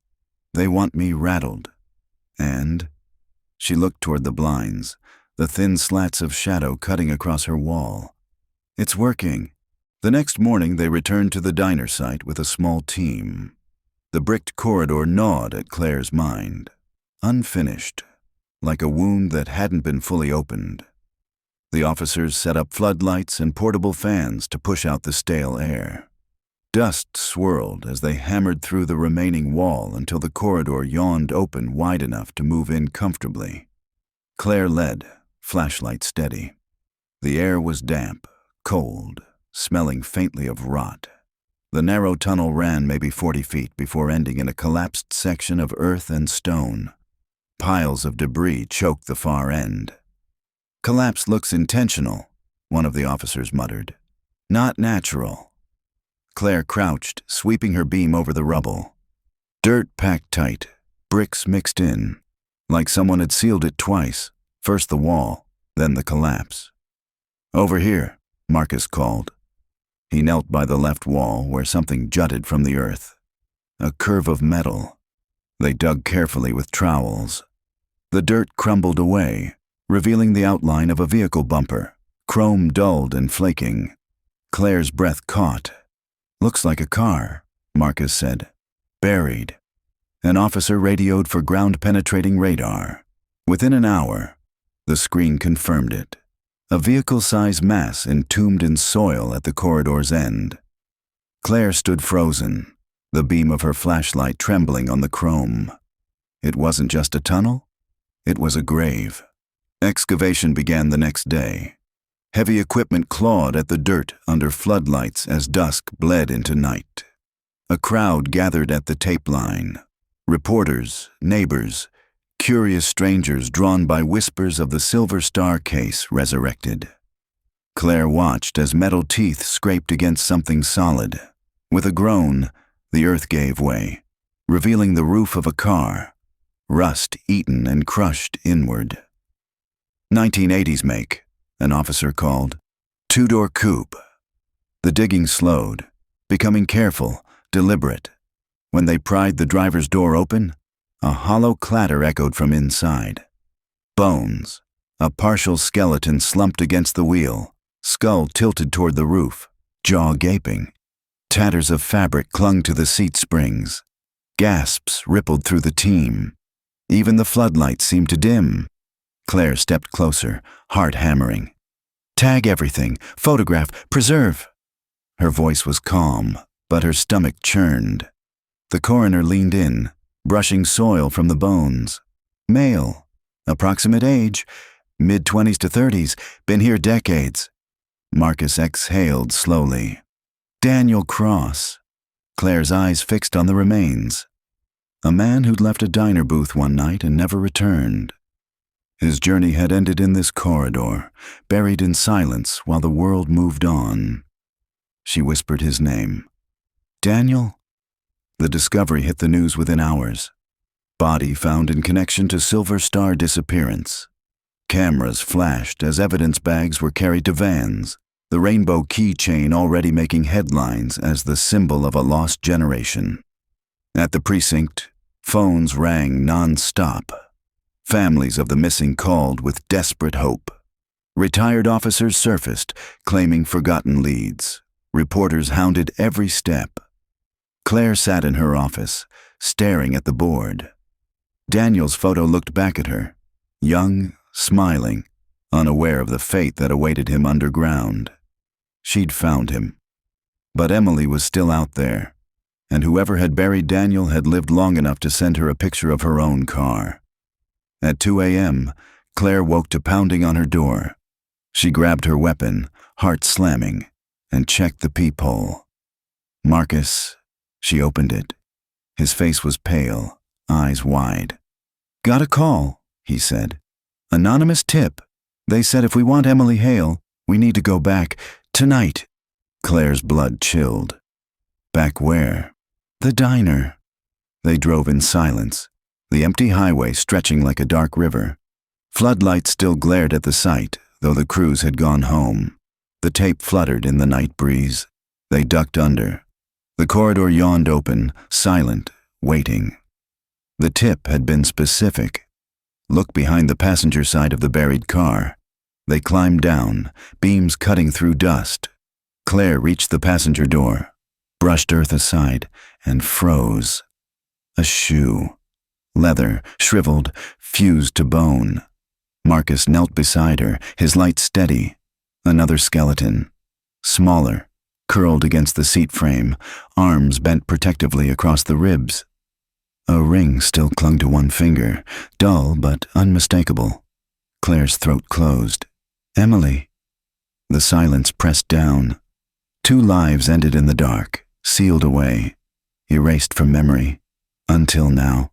They want me rattled. And? She looked toward the blinds, the thin slats of shadow cutting across her wall. It's working. The next morning, they returned to the diner site with a small team. The bricked corridor gnawed at Claire's mind, unfinished, like a wound that hadn't been fully opened. The officers set up floodlights and portable fans to push out the stale air. Dust swirled as they hammered through the remaining wall until the corridor yawned open wide enough to move in comfortably. Claire led, flashlight steady. The air was damp, cold, smelling faintly of rot. The narrow tunnel ran maybe 40 feet before ending in a collapsed section of earth and stone. Piles of debris choked the far end. Collapse looks intentional, one of the officers muttered. Not natural. Claire crouched, sweeping her beam over the rubble. Dirt packed tight, bricks mixed in, like someone had sealed it twice, first the wall, then the collapse. Over here, Marcus called. He knelt by the left wall where something jutted from the earth. A curve of metal. They dug carefully with trowels. The dirt crumbled away, revealing the outline of a vehicle bumper, chrome dulled and flaking. Claire's breath caught. Looks like a car, Marcus said. Buried. An officer radioed for ground-penetrating radar. Within an hour, the screen confirmed it. A vehicle-sized mass entombed in soil at the corridor's end. Claire stood frozen, the beam of her flashlight trembling on the chrome. It wasn't just a tunnel, it was a grave. Excavation began the next day. Heavy equipment clawed at the dirt under floodlights as dusk bled into night. A crowd gathered at the tape line. Reporters, neighbors, curious strangers drawn by whispers of the Silver Star case resurrected. Claire watched as metal teeth scraped against something solid. With a groan, the earth gave way, revealing the roof of a car, rust eaten and crushed inward. 1980s make, an officer called. Two-door coupe. The digging slowed, becoming careful, deliberate. When they pried the driver's door open, a hollow clatter echoed from inside. Bones, a partial skeleton slumped against the wheel, skull tilted toward the roof, jaw gaping. Tatters of fabric clung to the seat springs. Gasps rippled through the team. Even the floodlights seemed to dim. Claire stepped closer, heart hammering. "Tag everything, photograph, preserve." Her voice was calm, but her stomach churned. The coroner leaned in, brushing soil from the bones. Male, approximate age, mid-20s to 30s, been here decades. Marcus exhaled slowly. Daniel Cross. Claire's eyes fixed on the remains. A man who'd left a diner booth one night and never returned. His journey had ended in this corridor, buried in silence while the world moved on. She whispered his name. Daniel? The discovery hit the news within hours. Body found in connection to Silver Star disappearance. Cameras flashed as evidence bags were carried to vans, the rainbow keychain already making headlines as the symbol of a lost generation. At the precinct, phones rang non-stop. Families of the missing called with desperate hope. Retired officers surfaced, claiming forgotten leads. Reporters hounded every step. Claire sat in her office, staring at the board. Daniel's photo looked back at her, young, smiling, unaware of the fate that awaited him underground. She'd found him. But Emily was still out there, and whoever had buried Daniel had lived long enough to send her a picture of her own car. At 2 a.m., Claire woke to pounding on her door. She grabbed her weapon, heart slamming, and checked the peephole. Marcus. She opened it. His face was pale, eyes wide. "Got a call," he said. "Anonymous tip. They said if we want Emily Hale, we need to go back tonight." Claire's blood chilled. Back where? The diner. They drove in silence, the empty highway stretching like a dark river. Floodlights still glared at the site, though the crews had gone home. The tape fluttered in the night breeze. They ducked under. The corridor yawned open, silent, waiting. The tip had been specific. Look behind the passenger side of the buried car. They climbed down, beams cutting through dust. Claire reached the passenger door, brushed earth aside, and froze. A shoe. Leather, shriveled, fused to bone. Marcus knelt beside her, his light steady. Another skeleton. Smaller, curled against the seat frame, arms bent protectively across the ribs. A ring still clung to one finger, dull but unmistakable. Claire's throat closed. "Emily." The silence pressed down. 2 lives ended in the dark, sealed away, erased from memory, until now.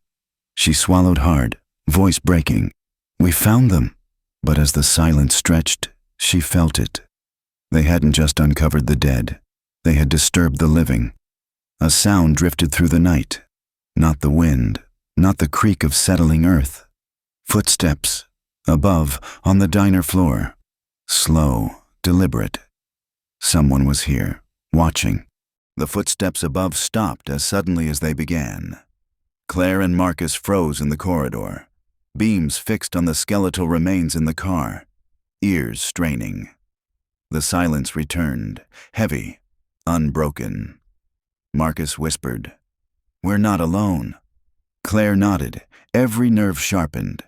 She swallowed hard, voice breaking. "We found them." But as the silence stretched, she felt it. They hadn't just uncovered the dead. They had disturbed the living. A sound drifted through the night. Not the wind, not the creak of settling earth. Footsteps, above, on the diner floor. Slow, deliberate. Someone was here, watching. The footsteps above stopped as suddenly as they began. Claire and Marcus froze in the corridor, beams fixed on the skeletal remains in the car, ears straining. The silence returned, heavy, unbroken. Marcus whispered, "We're not alone." Claire nodded, every nerve sharpened.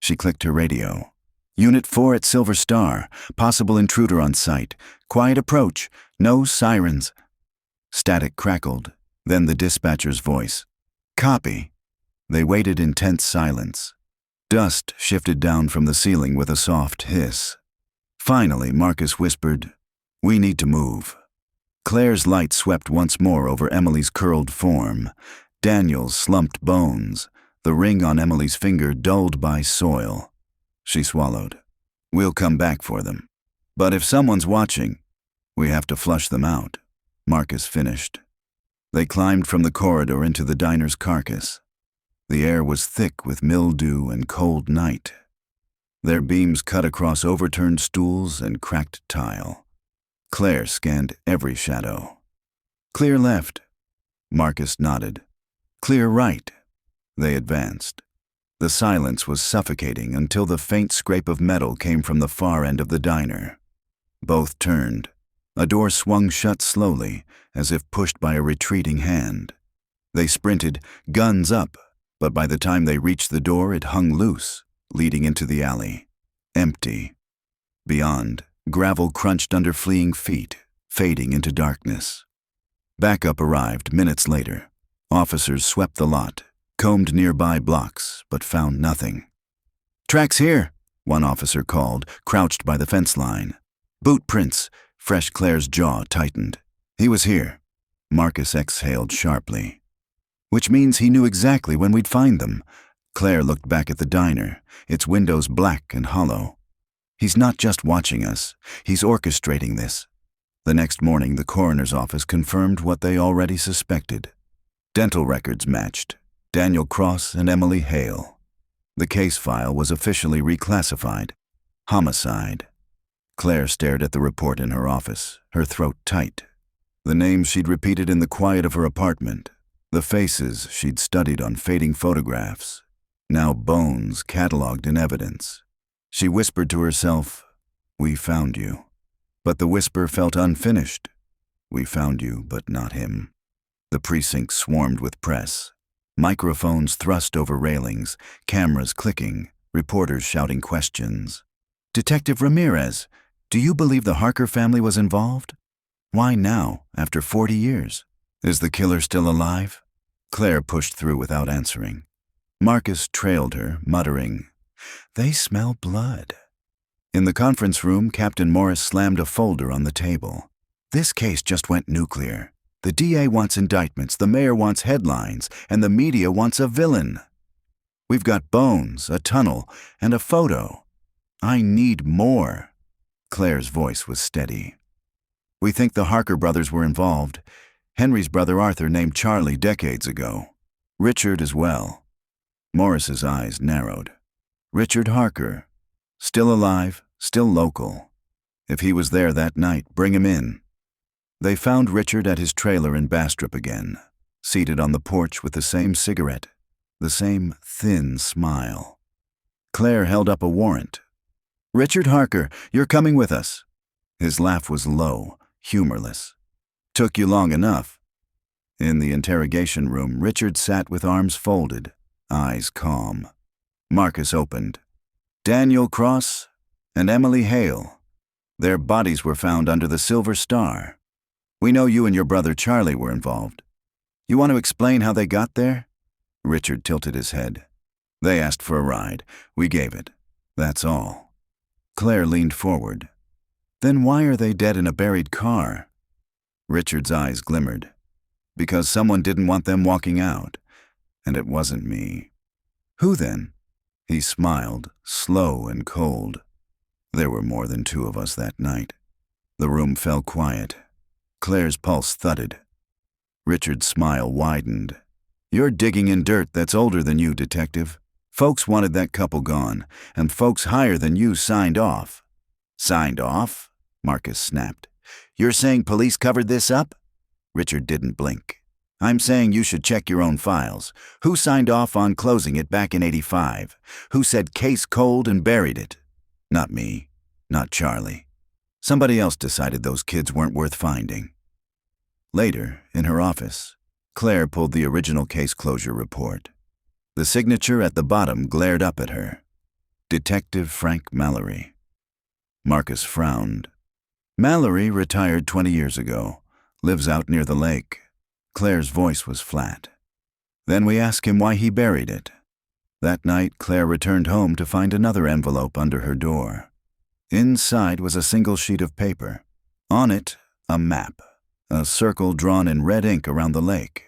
She clicked her radio. "Unit 4 at Silver Star, possible intruder on site. Quiet approach, no sirens." Static crackled, then the dispatcher's voice. "Copy." They waited in tense silence. Dust shifted down from the ceiling with a soft hiss. Finally, Marcus whispered, "We need to move." Claire's light swept once more over Emily's curled form, Daniel's slumped bones, the ring on Emily's finger dulled by soil. She swallowed. "We'll come back for them. But if someone's watching, we have to flush them out," Marcus finished. They climbed from the corridor into the diner's carcass. The air was thick with mildew and cold night. Their beams cut across overturned stools and cracked tile. Claire scanned every shadow. "Clear left." Marcus nodded. "Clear right." They advanced. The silence was suffocating until the faint scrape of metal came from the far end of the diner. Both turned. A door swung shut slowly, as if pushed by a retreating hand. They sprinted, guns up, but by the time they reached the door, it hung loose, leading into the alley. Empty. Beyond, gravel crunched under fleeing feet, fading into darkness. Backup arrived minutes later. Officers swept the lot, combed nearby blocks, but found nothing. "Tracks here," one officer called, crouched by the fence line. "Boot prints." Fresh Claire's jaw tightened. He was here. Marcus exhaled sharply. "Which means he knew exactly when we'd find them." Claire looked back at the diner, its windows black and hollow. "He's not just watching us, he's orchestrating this." The next morning, the coroner's office confirmed what they already suspected. Dental records matched. Daniel Cross and Emily Hale. The case file was officially reclassified. Homicide. Claire stared at the report in her office, her throat tight. The names she'd repeated in the quiet of her apartment, the faces she'd studied on fading photographs, now bones cataloged in evidence. She whispered to herself, "We found you." But the whisper felt unfinished. "We found you, but not him." The precinct swarmed with press. Microphones thrust over railings, cameras clicking, reporters shouting questions. "Detective Ramirez, do you believe the Harker family was involved? Why now, after 40 years? Is the killer still alive?" Claire pushed through without answering. Marcus trailed her, muttering, "They smell blood." In the conference room, Captain Morris slammed a folder on the table. "This case just went nuclear. The DA wants indictments, the mayor wants headlines, and the media wants a villain. We've got bones, a tunnel, and a photo. I need more." Claire's voice was steady. "We think the Harker brothers were involved. Henry's brother Arthur named Charlie decades ago. Richard as well." Morris's eyes narrowed. "Richard Harker. Still alive, still local. If he was there that night, bring him in." They found Richard at his trailer in Bastrop again, seated on the porch with the same cigarette, the same thin smile. Claire held up a warrant. "Richard Harker, you're coming with us." His laugh was low, humorless. "Took you long enough." In the interrogation room, Richard sat with arms folded, eyes calm. Marcus opened. "Daniel Cross and Emily Hale. Their bodies were found under the Silver Star. We know you and your brother Charlie were involved. You want to explain how they got there?" Richard tilted his head. "They asked for a ride. We gave it. That's all." Claire leaned forward. "Then why are they dead in a buried car?" Richard's eyes glimmered. "Because someone didn't want them walking out. And it wasn't me." "Who then?" He smiled, slow and cold. "There were more than two of us that night." The room fell quiet. Claire's pulse thudded. Richard's smile widened. "You're digging in dirt that's older than you, Detective. Folks wanted that couple gone, and folks higher than you signed off." "Signed off?" Marcus snapped. "You're saying police covered this up?" Richard didn't blink. "I'm saying you should check your own files. Who signed off on closing it back in '85? Who said case cold and buried it? Not me. Not Charlie. Somebody else decided those kids weren't worth finding." Later, in her office, Claire pulled the original case closure report. The signature at the bottom glared up at her. Detective Frank Mallorie. Marcus frowned. "Mallorie retired 20 years ago. Lives out near the lake." Claire's voice was flat. "Then we asked him why he buried it." That night, Claire returned home to find another envelope under her door. Inside was a single sheet of paper. On it, a map, a circle drawn in red ink around the lake.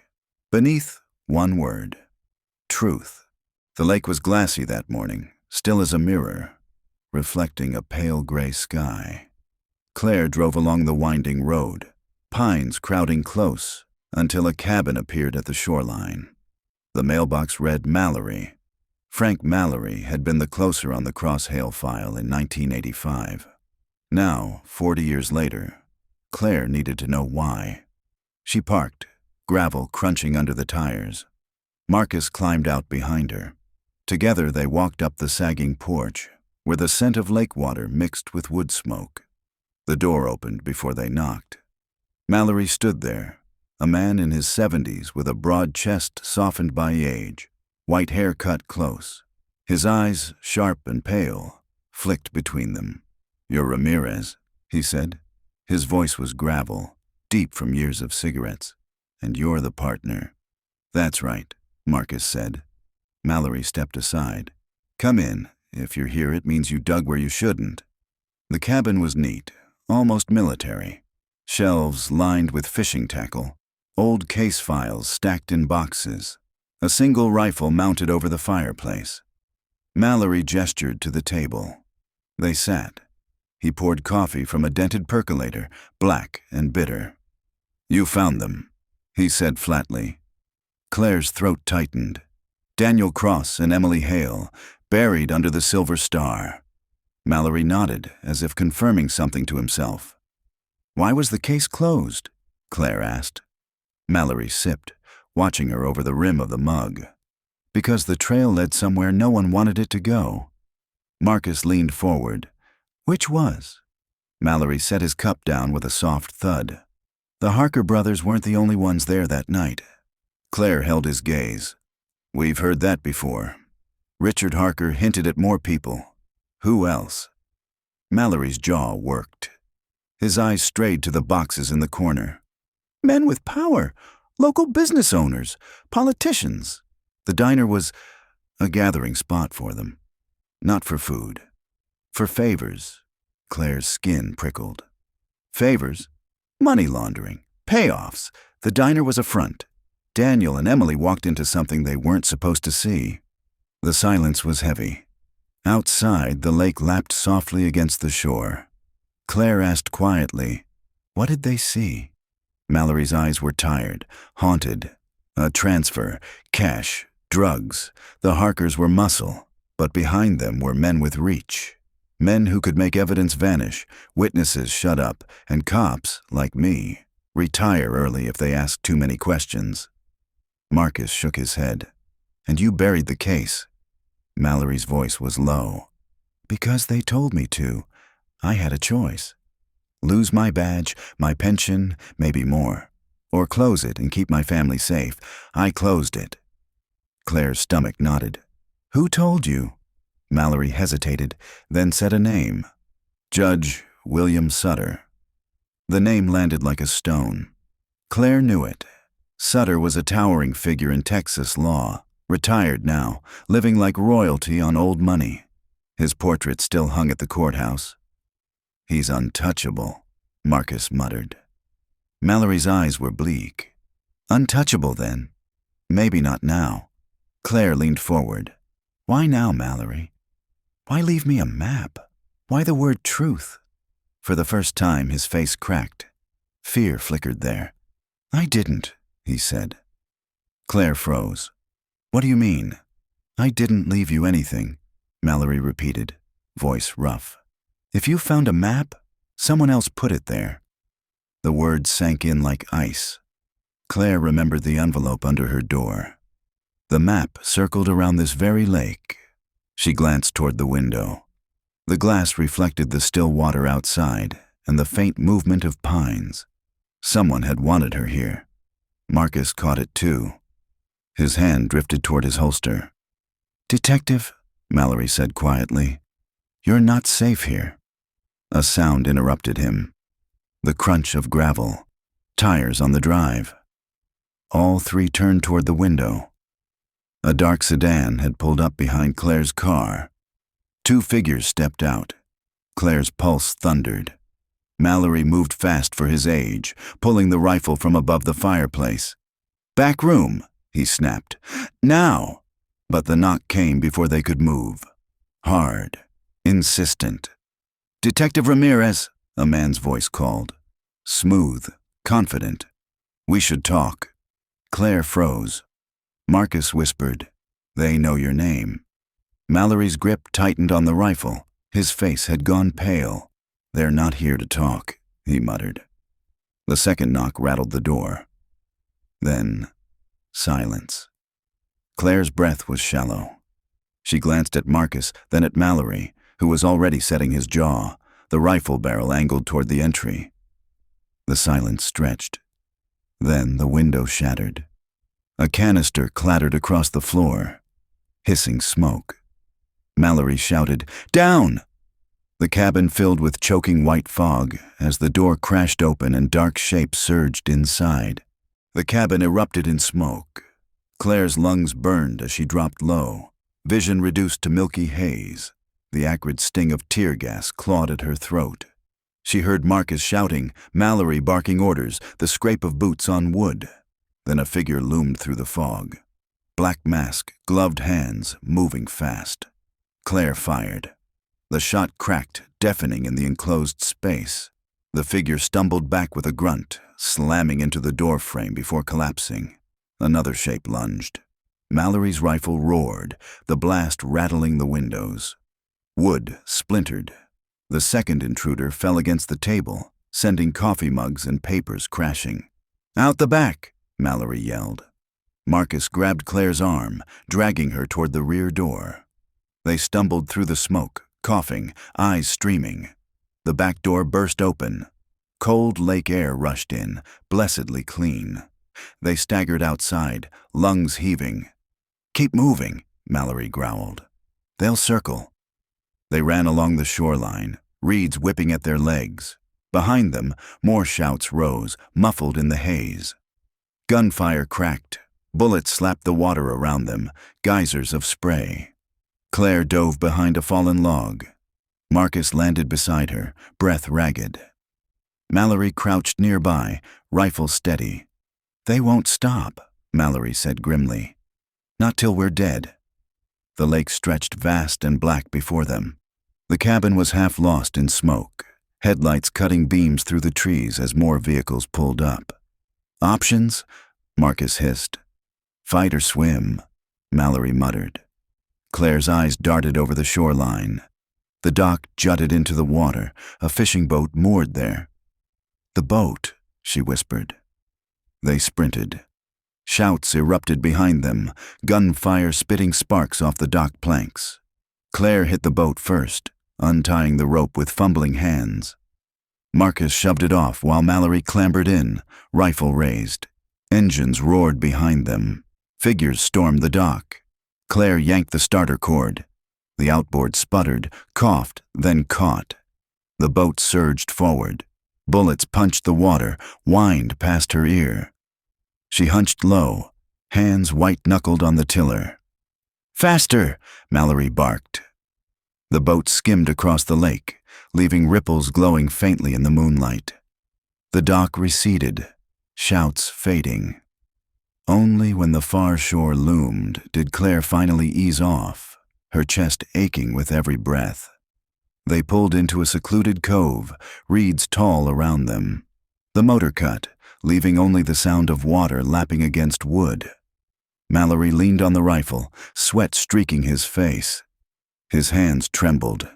Beneath, one word: truth. The lake was glassy that morning, still as a mirror, reflecting a pale gray sky. Claire drove along the winding road, pines crowding close, until a cabin appeared at the shoreline. The mailbox read Mallorie. Frank Mallorie had been the closer on the Cross-Hale file in 1985. Now, 40 years later, Claire needed to know why. She parked, gravel crunching under the tires. Marcus climbed out behind her. Together they walked up the sagging porch, where the scent of lake water mixed with wood smoke. The door opened before they knocked. Mallorie stood there, A man in his 70s with a broad chest softened by age, white hair cut close. His eyes, sharp and pale, flicked between them. "You're Ramirez," he said. His voice was gravel, deep from years of cigarettes. "And you're the partner." "That's right," Marcus said. Mallorie stepped aside. "Come in. If you're here, it means you dug where you shouldn't." The cabin was neat, almost military. Shelves lined with fishing tackle, old case files stacked in boxes, a single rifle mounted over the fireplace. Mallorie gestured to the table. They sat. He poured coffee from a dented percolator, black and bitter. "You found them," he said flatly. Claire's throat tightened. Daniel Cross and Emily Hale, buried under the silver star. Mallorie nodded, as if confirming something to himself. "Why was the case closed?" Claire asked. Mallorie sipped, watching her over the rim of the mug. "Because the trail led somewhere no one wanted it to go." Marcus leaned forward. "Which was?" Mallorie set his cup down with a soft thud. "The Harker brothers weren't the only ones there that night." Claire held his gaze. "We've heard that before. Richard Harker hinted at more people. Who else?" Mallory's jaw worked. His eyes strayed to the boxes in the corner. "Men with power, local business owners, politicians." The diner was a gathering spot for them. Not for food. For favors. Claire's skin prickled. Favors? Money laundering. Payoffs. The diner was a front. Daniel and Emily walked into something they weren't supposed to see. The silence was heavy. Outside, the lake lapped softly against the shore. Claire asked quietly, "What did they see?" Mallory's eyes were tired, haunted. A transfer, cash, drugs. The Harkers were muscle, but behind them were men with reach. Men who could make evidence vanish, witnesses shut up, and cops, like me, retire early if they ask too many questions. Marcus shook his head. "And you buried the case." Mallory's voice was low. "Because they told me to. I had a choice. Lose my badge, my pension, maybe more. Or close it and keep my family safe. I closed it." Claire's stomach knotted. "Who told you?" Mallorie hesitated, then said a name. "Judge William Sutter." The name landed like a stone. Claire knew it. Sutter was a towering figure in Texas law, retired now, living like royalty on old money. His portrait still hung at the courthouse. "He's untouchable," Marcus muttered. Mallory's eyes were bleak. "Untouchable, then? Maybe not now." Claire leaned forward. "Why now, Mallorie? Why leave me a map? Why the word truth?" For the first time, his face cracked. Fear flickered there. "I didn't," he said. Claire froze. "What do you mean?" "I didn't leave you anything," Mallorie repeated, voice rough. "If you found a map, someone else put it there." The words sank in like ice. Claire remembered the envelope under her door. The map circled around this very lake. She glanced toward the window. The glass reflected the still water outside and the faint movement of pines. Someone had wanted her here. Marcus caught it too. His hand drifted toward his holster. "Detective," Mallorie said quietly, "you're not safe here." A sound interrupted him. The crunch of gravel. Tires on the drive. All three turned toward the window. A dark sedan had pulled up behind Claire's car. Two figures stepped out. Claire's pulse thundered. Mallorie moved fast for his age, pulling the rifle from above the fireplace. "Back room," he snapped. "Now!" But the knock came before they could move. Hard. Insistent. "Detective Ramirez," a man's voice called. Smooth. Confident. "We should talk." Claire froze. Marcus whispered, "They know your name." Mallory's grip tightened on the rifle. His face had gone pale. "They're not here to talk," he muttered. The second knock rattled the door. Then, silence. Claire's breath was shallow. She glanced at Marcus, then at Mallorie, who was already setting his jaw, the rifle barrel angled toward the entry. The silence stretched. Then the window shattered. A canister clattered across the floor, hissing smoke. Mallorie shouted, "Down!" The cabin filled with choking white fog as the door crashed open and dark shapes surged inside. The cabin erupted in smoke. Claire's lungs burned as she dropped low, vision reduced to milky haze. The acrid sting of tear gas clawed at her throat. She heard Marcus shouting, Mallorie barking orders, the scrape of boots on wood. Then a figure loomed through the fog. Black mask, gloved hands, moving fast. Claire fired. The shot cracked, deafening in the enclosed space. The figure stumbled back with a grunt, slamming into the door frame before collapsing. Another shape lunged. Mallorie's rifle roared, the blast rattling the windows. Wood splintered. The second intruder fell against the table, sending coffee mugs and papers crashing. "Out the back!" Mallorie yelled. Marcus grabbed Claire's arm, dragging her toward the rear door. They stumbled through the smoke, coughing, eyes streaming. The back door burst open. Cold lake air rushed in, blessedly clean. They staggered outside, lungs heaving. "Keep moving," Mallorie growled. "They'll circle." They ran along the shoreline, reeds whipping at their legs. Behind them, more shouts rose, muffled in the haze. Gunfire cracked. Bullets slapped the water around them, geysers of spray. Claire dove behind a fallen log. Marcus landed beside her, breath ragged. Mallorie crouched nearby, rifle steady. "They won't stop," Mallorie said grimly. "Not till we're dead." The lake stretched vast and black before them. The cabin was half lost in smoke, headlights cutting beams through the trees as more vehicles pulled up. "Options?" Marcus hissed. "Fight or swim," Mallorie muttered. Claire's eyes darted over the shoreline. The dock jutted into the water, a fishing boat moored there. "The boat," she whispered. They sprinted. Shouts erupted behind them, gunfire spitting sparks off the dock planks. Claire hit the boat first, untying the rope with fumbling hands. Marcus shoved it off while Mallorie clambered in, rifle raised. Engines roared behind them. Figures stormed the dock. Claire yanked the starter cord. The outboard sputtered, coughed, then caught. The boat surged forward. Bullets punched the water, whined past her ear. She hunched low, hands white-knuckled on the tiller. "Faster!" Mallorie barked. The boat skimmed across the lake, leaving ripples glowing faintly in the moonlight. The dock receded, shouts fading. Only when the far shore loomed did Claire finally ease off, her chest aching with every breath. They pulled into a secluded cove, reeds tall around them. The motor cut, leaving only the sound of water lapping against wood. Mallorie leaned on the rifle, sweat streaking his face. His hands trembled.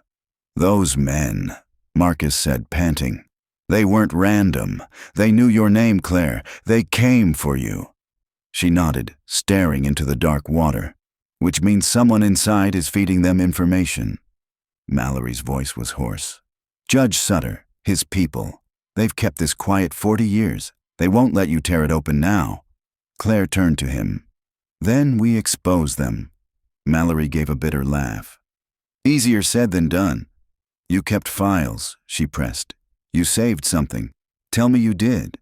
"Those men," Marcus said, panting. "They weren't random. They knew your name, Claire. They came for you." She nodded, staring into the dark water. "Which means someone inside is feeding them information." Mallorie's voice was hoarse. "Judge Sutter, his people. They've kept this quiet 40 years. They won't let you tear it open now." Claire turned to him. "Then we expose them." Mallorie gave a bitter laugh. "Easier said than done." "You kept files," she pressed. "You saved something. Tell me you did."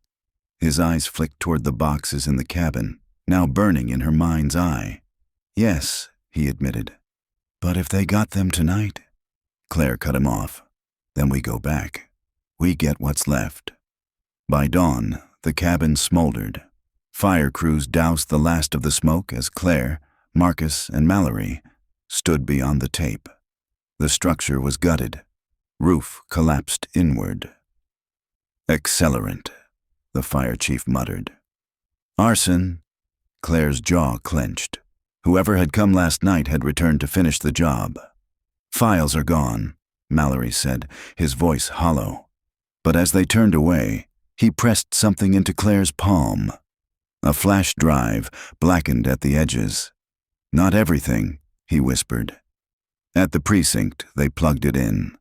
His eyes flicked toward the boxes in the cabin, now burning in her mind's eye. "Yes," he admitted. "But if they got them tonight?" Claire cut him off. "Then we go back. We get what's left." By dawn, the cabin smoldered. Fire crews doused the last of the smoke as Claire, Marcus, and Mallorie stood beyond the tape. The structure was gutted. Roof collapsed inward. "Accelerant," the fire chief muttered. "Arson." Claire's jaw clenched. Whoever had come last night had returned to finish the job. "Files are gone," Mallorie said, his voice hollow. But as they turned away, he pressed something into Claire's palm. A flash drive, blackened at the edges. "Not everything," he whispered. At the precinct, they plugged it in.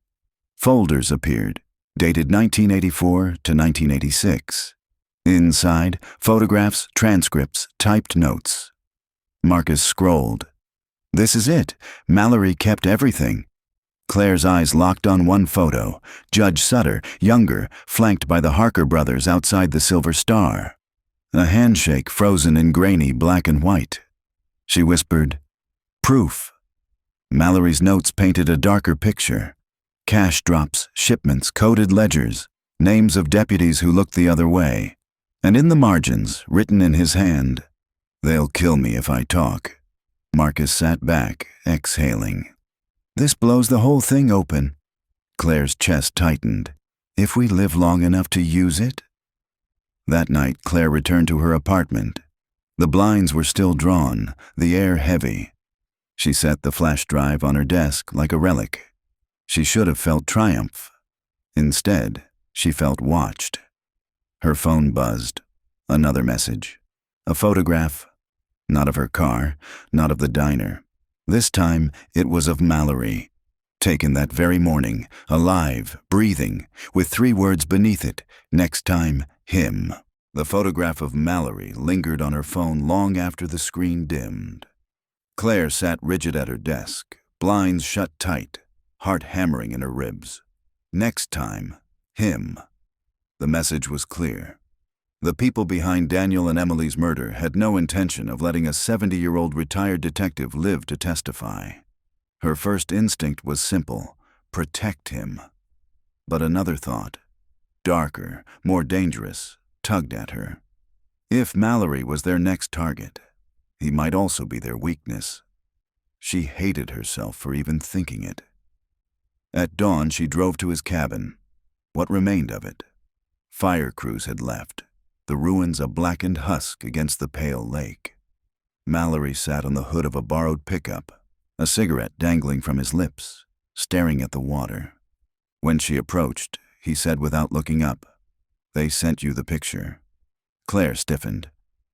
Folders appeared, dated 1984 to 1986. Inside, photographs, transcripts, typed notes. Marcus scrolled. This is it. Mallorie kept everything. Claire's eyes locked on one photo. Judge Sutter, younger, flanked by the Harker brothers outside the Silver Star. A handshake frozen in grainy black and white. She whispered, "Proof." Mallorie's notes painted a darker picture. Cash drops, shipments, coded ledgers, names of deputies who looked the other way. And in the margins, written in his hand, "They'll kill me if I talk." Marcus sat back, exhaling. This blows the whole thing open. Claire's chest tightened. If we live long enough to use it? That night, Claire returned to her apartment. The blinds were still drawn, the air heavy. She set the flash drive on her desk like a relic. She should have felt triumph. Instead, she felt watched. Her phone buzzed. Another message. A photograph. Not of her car, not of the diner. This time, it was of Mallorie. Taken that very morning, alive, breathing, with 3 words beneath it. Next time, him. The photograph of Mallorie lingered on her phone long after the screen dimmed. Claire sat rigid at her desk, blinds shut tight, heart hammering in her ribs. Next time, him. The message was clear. The people behind Daniel and Emily's murder had no intention of letting a 70-year-old retired detective live to testify. Her first instinct was simple: protect him. But another thought, darker, more dangerous, tugged at her. If Mallorie was their next target, he might also be their weakness. She hated herself for even thinking it. At dawn, she drove to his cabin. What remained of it? Fire crews had left, the ruins a blackened husk against the pale lake. Mallorie sat on the hood of a borrowed pickup, a cigarette dangling from his lips, staring at the water. When she approached, he said without looking up, "They sent you the picture." Claire stiffened.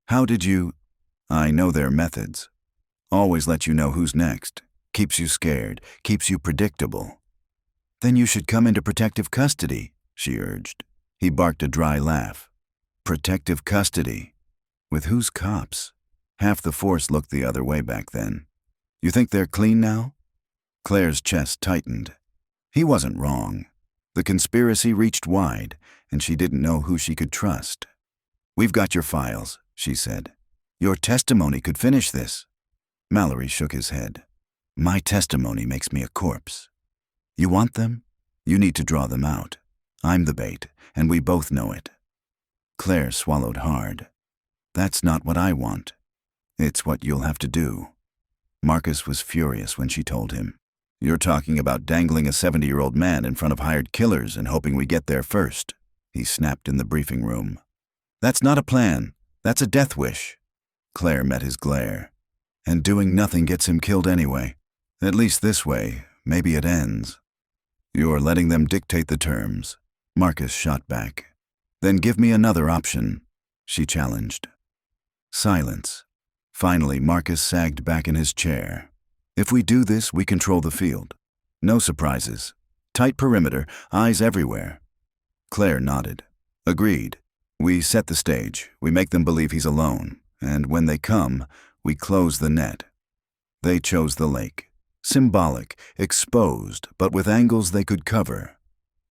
"How did you—" "I know their methods. Always let you know who's next. Keeps you scared, keeps you predictable." "Then you should come into protective custody," she urged. He barked a dry laugh. Protective custody? With whose cops? Half the force looked the other way back then. You think they're clean now? Claire's chest tightened. He wasn't wrong. The conspiracy reached wide, and she didn't know who she could trust. "We've got your files," she said. "Your testimony could finish this." Mallorie shook his head. "My testimony makes me a corpse. You want them? You need to draw them out. I'm the bait, and we both know it." Claire swallowed hard. "That's not what I want. It's what you'll have to do." Marcus was furious when she told him. "You're talking about dangling a 70-year-old man in front of hired killers and hoping we get there first," he snapped in the briefing room. "That's not a plan. That's a death wish." Claire met his glare. "And doing nothing gets him killed anyway. At least this way, maybe it ends." "You're letting them dictate the terms." Marcus shot back. "Then give me another option," she challenged. Silence. Finally, Marcus sagged back in his chair. "If we do this, we control the field. No surprises. Tight perimeter, eyes everywhere." Claire nodded. "Agreed. We set the stage. We make them believe he's alone. And when they come, we close the net." They chose the lake. Symbolic, exposed, but with angles they could cover.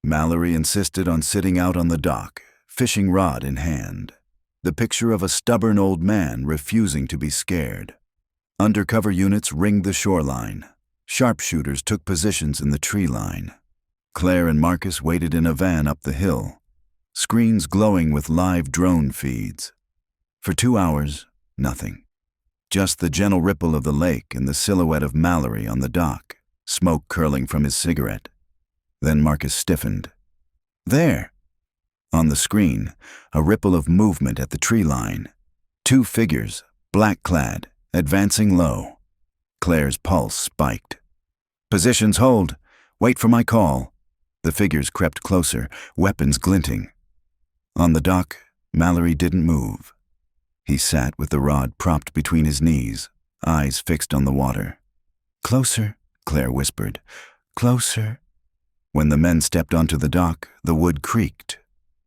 Mallorie insisted on sitting out on the dock, fishing rod in hand. The picture of a stubborn old man refusing to be scared. Undercover units ringed the shoreline. Sharpshooters took positions in the tree line. Claire and Marcus waited in a van up the hill, screens glowing with live drone feeds. For 2 hours, nothing. Just the gentle ripple of the lake and the silhouette of Mallorie on the dock, smoke curling from his cigarette. Then Marcus stiffened. "There!" On the screen, a ripple of movement at the tree line. 2 figures, black-clad, advancing low. Claire's pulse spiked. "Positions hold. Wait for my call." The figures crept closer, weapons glinting. On the dock, Mallorie didn't move. He sat with the rod propped between his knees, eyes fixed on the water. "Closer," Claire whispered. "Closer." When the men stepped onto the dock, the wood creaked.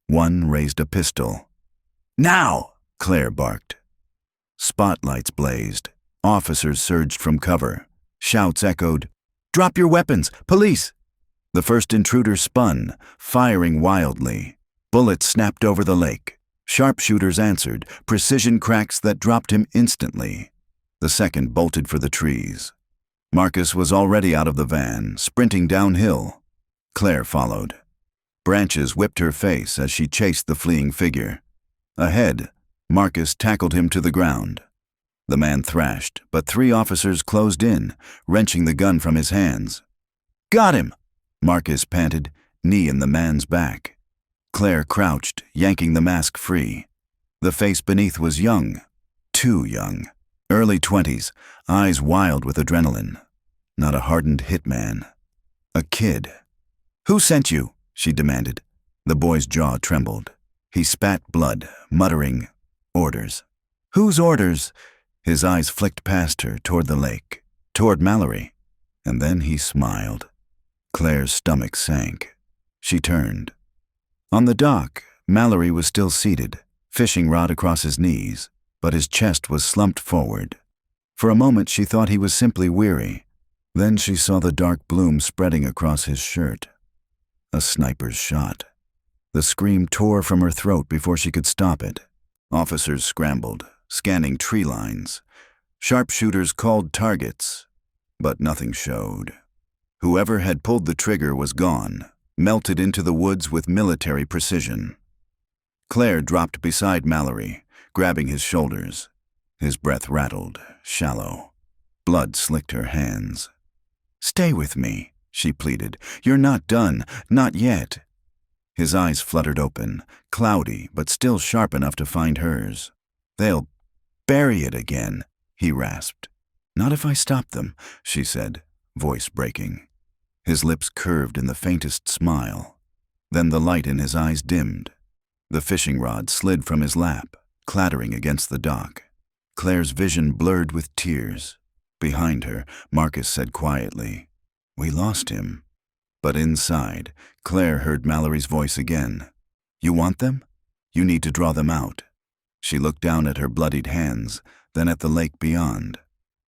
One raised a pistol. Now! Claire barked. Spotlights blazed. Officers surged from cover. Shouts echoed. Drop your weapons! Police! The first intruder spun, firing wildly. Bullets snapped over the lake. Sharpshooters answered, precision cracks that dropped him instantly. The second bolted for the trees. Marcus was already out of the van, sprinting downhill. Claire followed. Branches whipped her face as she chased the fleeing figure. Ahead, Marcus tackled him to the ground. The man thrashed, but 3 officers closed in, wrenching the gun from his hands. Got him! Marcus panted, knee in the man's back. Claire crouched, yanking the mask free. The face beneath was young, too young. Early 20s, eyes wild with adrenaline. Not a hardened hitman. A kid. Who sent you? She demanded. The boy's jaw trembled. He spat blood, muttering, orders. Whose orders? His eyes flicked past her, toward the lake, toward Mallorie. And then he smiled. Claire's stomach sank. She turned. On the dock, Mallorie was still seated, fishing rod across his knees, but his chest was slumped forward. For a moment she thought he was simply weary. Then she saw the dark bloom spreading across his shirt. A sniper's shot. The scream tore from her throat before she could stop it. Officers scrambled, scanning tree lines. Sharpshooters called targets, but nothing showed. Whoever had pulled the trigger was gone, melted into the woods with military precision. Claire dropped beside Mallorie, grabbing his shoulders. His breath rattled, shallow. Blood slicked her hands. Stay with me, she pleaded. You're not done, not yet. His eyes fluttered open, cloudy but still sharp enough to find hers. They'll bury it again, he rasped. Not if I stop them, she said, voice breaking. His lips curved in the faintest smile. Then the light in his eyes dimmed. The fishing rod slid from his lap, clattering against the dock. Claire's vision blurred with tears. Behind her, Marcus said quietly, We lost him. But inside, Claire heard Mallorie's voice again. You want them? You need to draw them out. She looked down at her bloodied hands, then at the lake beyond.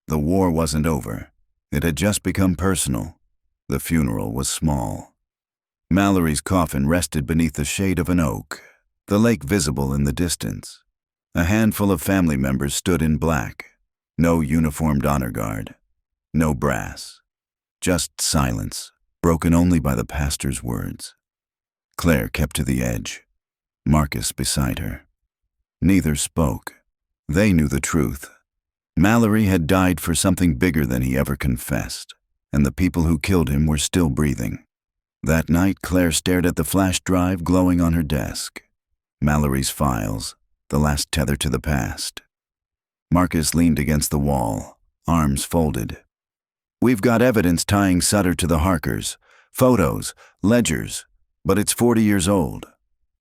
The war wasn't over. It had just become personal. The funeral was small. Mallorie's coffin rested beneath the shade of an oak, the lake visible in the distance. A handful of family members stood in black. No uniformed honor guard. No brass. Just silence, broken only by the pastor's words. Claire kept to the edge. Marcus beside her. Neither spoke. They knew the truth. Mallorie had died for something bigger than he ever confessed, and the people who killed him were still breathing. That night, Claire stared at the flash drive glowing on her desk. Mallorie's files, the last tether to the past. Marcus leaned against the wall, arms folded. We've got evidence tying Sutter to the Harkers, photos, ledgers, but it's 40 years old.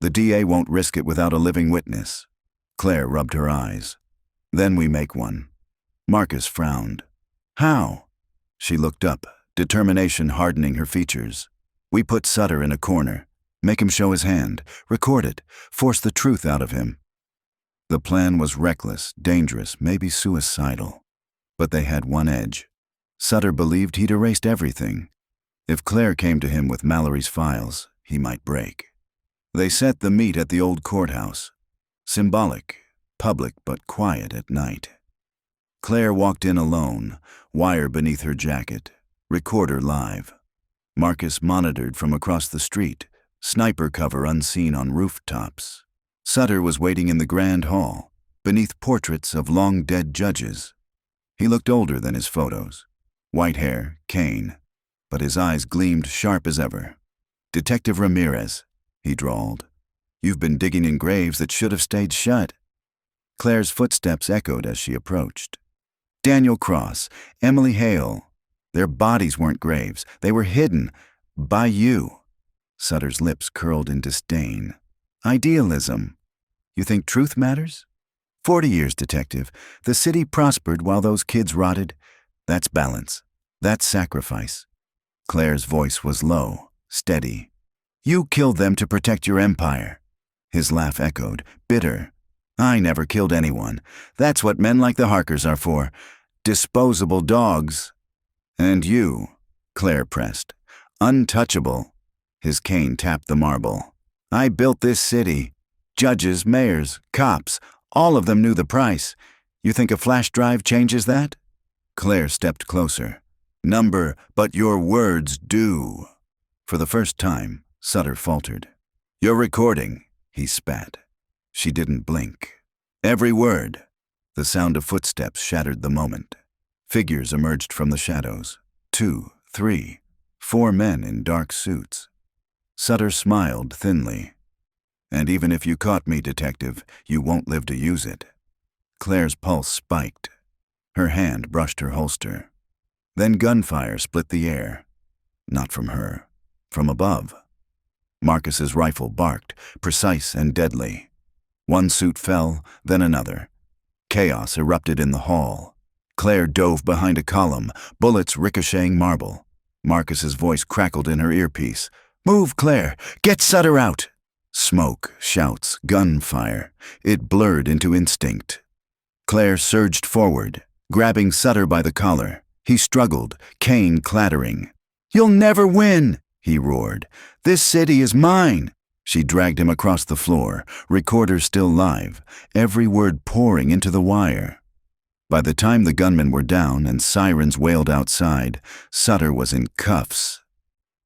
The DA won't risk it without a living witness. Claire rubbed her eyes. Then we make one. Marcus frowned. How? She looked up, determination hardening her features. We put Sutter in a corner, make him show his hand, record it, force the truth out of him. The plan was reckless, dangerous, maybe suicidal. But they had one edge. Sutter believed he'd erased everything. If Claire came to him with Mallorie's files, he might break. They set the meet at the old courthouse. Symbolic, public but quiet at night. Claire walked in alone, wire beneath her jacket, recorder live. Marcus monitored from across the street, sniper cover unseen on rooftops. Sutter was waiting in the grand hall, beneath portraits of long-dead judges. He looked older than his photos. White hair, cane, but his eyes gleamed sharp as ever. Detective Ramirez, he drawled. You've been digging in graves that should have stayed shut. Claire's footsteps echoed as she approached. Daniel Cross, Emily Hale. Their bodies weren't graves. They were hidden. By you. Sutter's lips curled in disdain. Idealism. You think truth matters? 40 years, detective. The city prospered while those kids rotted. That's balance. That's sacrifice. Claire's voice was low, steady. You killed them to protect your empire. His laugh echoed, bitter. I never killed anyone. That's what men like the Harkers are for. Disposable dogs. And you, Claire pressed. Untouchable. His cane tapped the marble. I built this city. Judges, mayors, cops, all of them knew the price. You think a flash drive changes that? Claire stepped closer. Number, but your words do. For the first time, Sutter faltered. You're recording, he spat. She didn't blink. Every word. The sound of footsteps shattered the moment. Figures emerged from the shadows. 2, 3, 4 men in dark suits. Sutter smiled thinly. And even if you caught me, detective, you won't live to use it. Claire's pulse spiked. Her hand brushed her holster. Then gunfire split the air. Not from her. From above. Marcus's rifle barked, precise and deadly. One suit fell, then another. Chaos erupted in the hall. Claire dove behind a column, bullets ricocheting marble. Marcus's voice crackled in her earpiece. Move, Claire! Get Sutter out! Smoke, shouts, gunfire. It blurred into instinct. Claire surged forward, grabbing Sutter by the collar. He struggled, cane clattering. You'll never win, he roared. This city is mine. She dragged him across the floor, recorder still live, every word pouring into the wire. By the time the gunmen were down and sirens wailed outside, Sutter was in cuffs.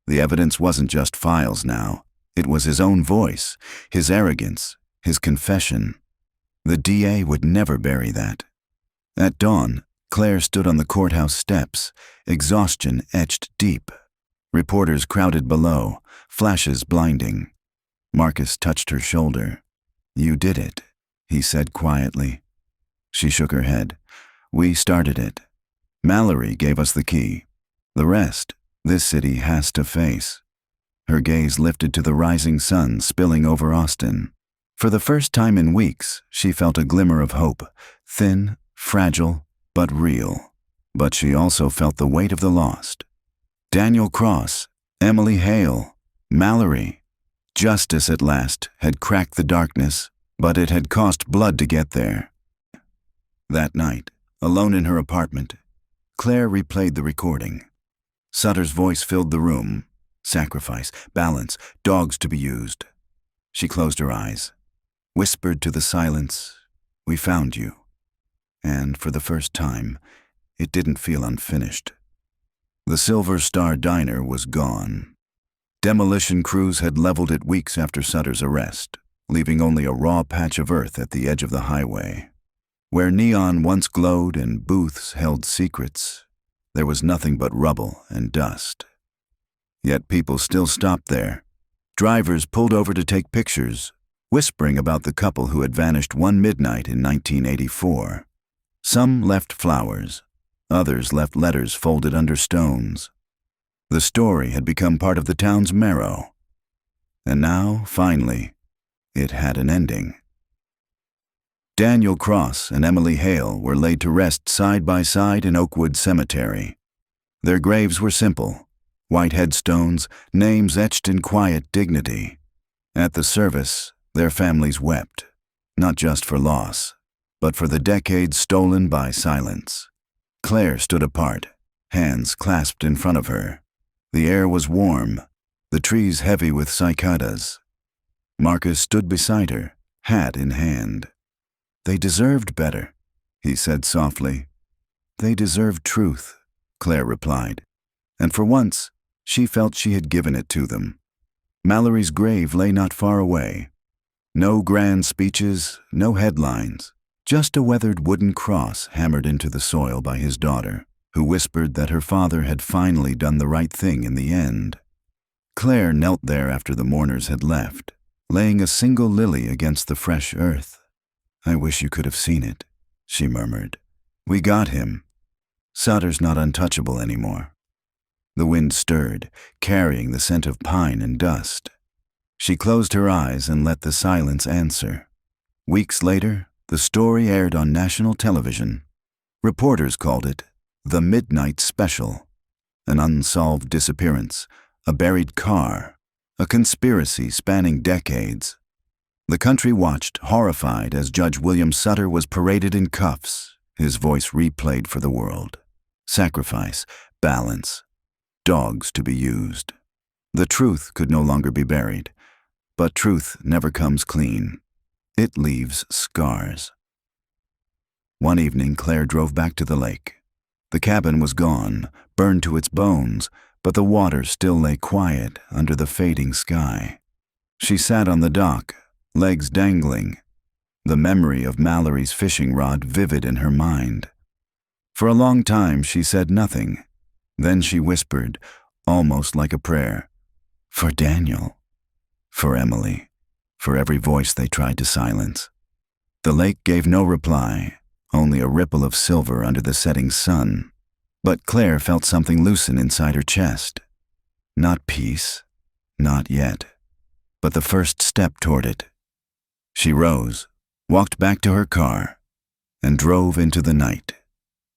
The evidence wasn't just files now. It was his own voice, his arrogance, his confession. The DA would never bury that. At dawn, Claire stood on the courthouse steps, exhaustion etched deep. Reporters crowded below, flashes blinding. Marcus touched her shoulder. You did it, he said quietly. She shook her head. We started it. Mallorie gave us the key. The rest, this city has to face. Her gaze lifted to the rising sun spilling over Austin. For the first time in weeks, she felt a glimmer of hope, thin, fragile, but real. But she also felt the weight of the lost. Daniel Cross, Emily Hale, Mallorie. Justice at last had cracked the darkness, but it had cost blood to get there. That night, alone in her apartment, Claire replayed the recording. Sutter's voice filled the room. Sacrifice, balance, dogs to be used. She closed her eyes, whispered to the silence, we found you. And for the first time, it didn't feel unfinished. The Silver Star Diner was gone. Demolition crews had leveled it weeks after Sutter's arrest, leaving only a raw patch of earth at the edge of the highway. Where neon once glowed and booths held secrets, there was nothing but rubble and dust. Yet people still stopped there. Drivers pulled over to take pictures, whispering about the couple who had vanished one midnight in 1984. Some left flowers, others left letters folded under stones. The story had become part of the town's marrow. And now, finally, it had an ending. Daniel Cross and Emily Hale were laid to rest side by side in Oakwood Cemetery. Their graves were simple, white headstones, names etched in quiet dignity. At the service, their families wept, not just for loss, but for the decades stolen by silence. Claire stood apart, hands clasped in front of her. The air was warm, the trees heavy with cicadas. Marcus stood beside her, hat in hand. They deserved better, he said softly. They deserved truth, Claire replied. And for once, she felt she had given it to them. Mallorie's grave lay not far away. No grand speeches, no headlines, just a weathered wooden cross hammered into the soil by his daughter, who whispered that her father had finally done the right thing in the end. Claire knelt there after the mourners had left, laying a single lily against the fresh earth. I wish you could have seen it, she murmured. We got him. Sutter's not untouchable anymore. The wind stirred, carrying the scent of pine and dust. She closed her eyes and let the silence answer. Weeks later, the story aired on national television. Reporters called it the Midnight Special. An unsolved disappearance, a buried car, a conspiracy spanning decades. The country watched, horrified, as Judge William Sutter was paraded in cuffs, his voice replayed for the world. Sacrifice, balance, dogs to be used. The truth could no longer be buried, but truth never comes clean. It leaves scars. One evening, Claire drove back to the lake. The cabin was gone, burned to its bones, but the water still lay quiet under the fading sky. She sat on the dock, legs dangling, the memory of Mallorie's fishing rod vivid in her mind. For a long time she said nothing. Then she whispered, almost like a prayer, for Daniel, for Emily, for every voice they tried to silence. The lake gave no reply, only a ripple of silver under the setting sun. But Claire felt something loosen inside her chest. Not peace, not yet, but the first step toward it. She rose, walked back to her car, and drove into the night,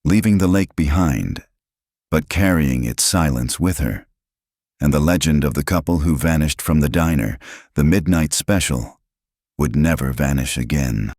leaving the lake behind, but carrying its silence with her. And the legend of the couple who vanished from the diner, the midnight special, would never vanish again.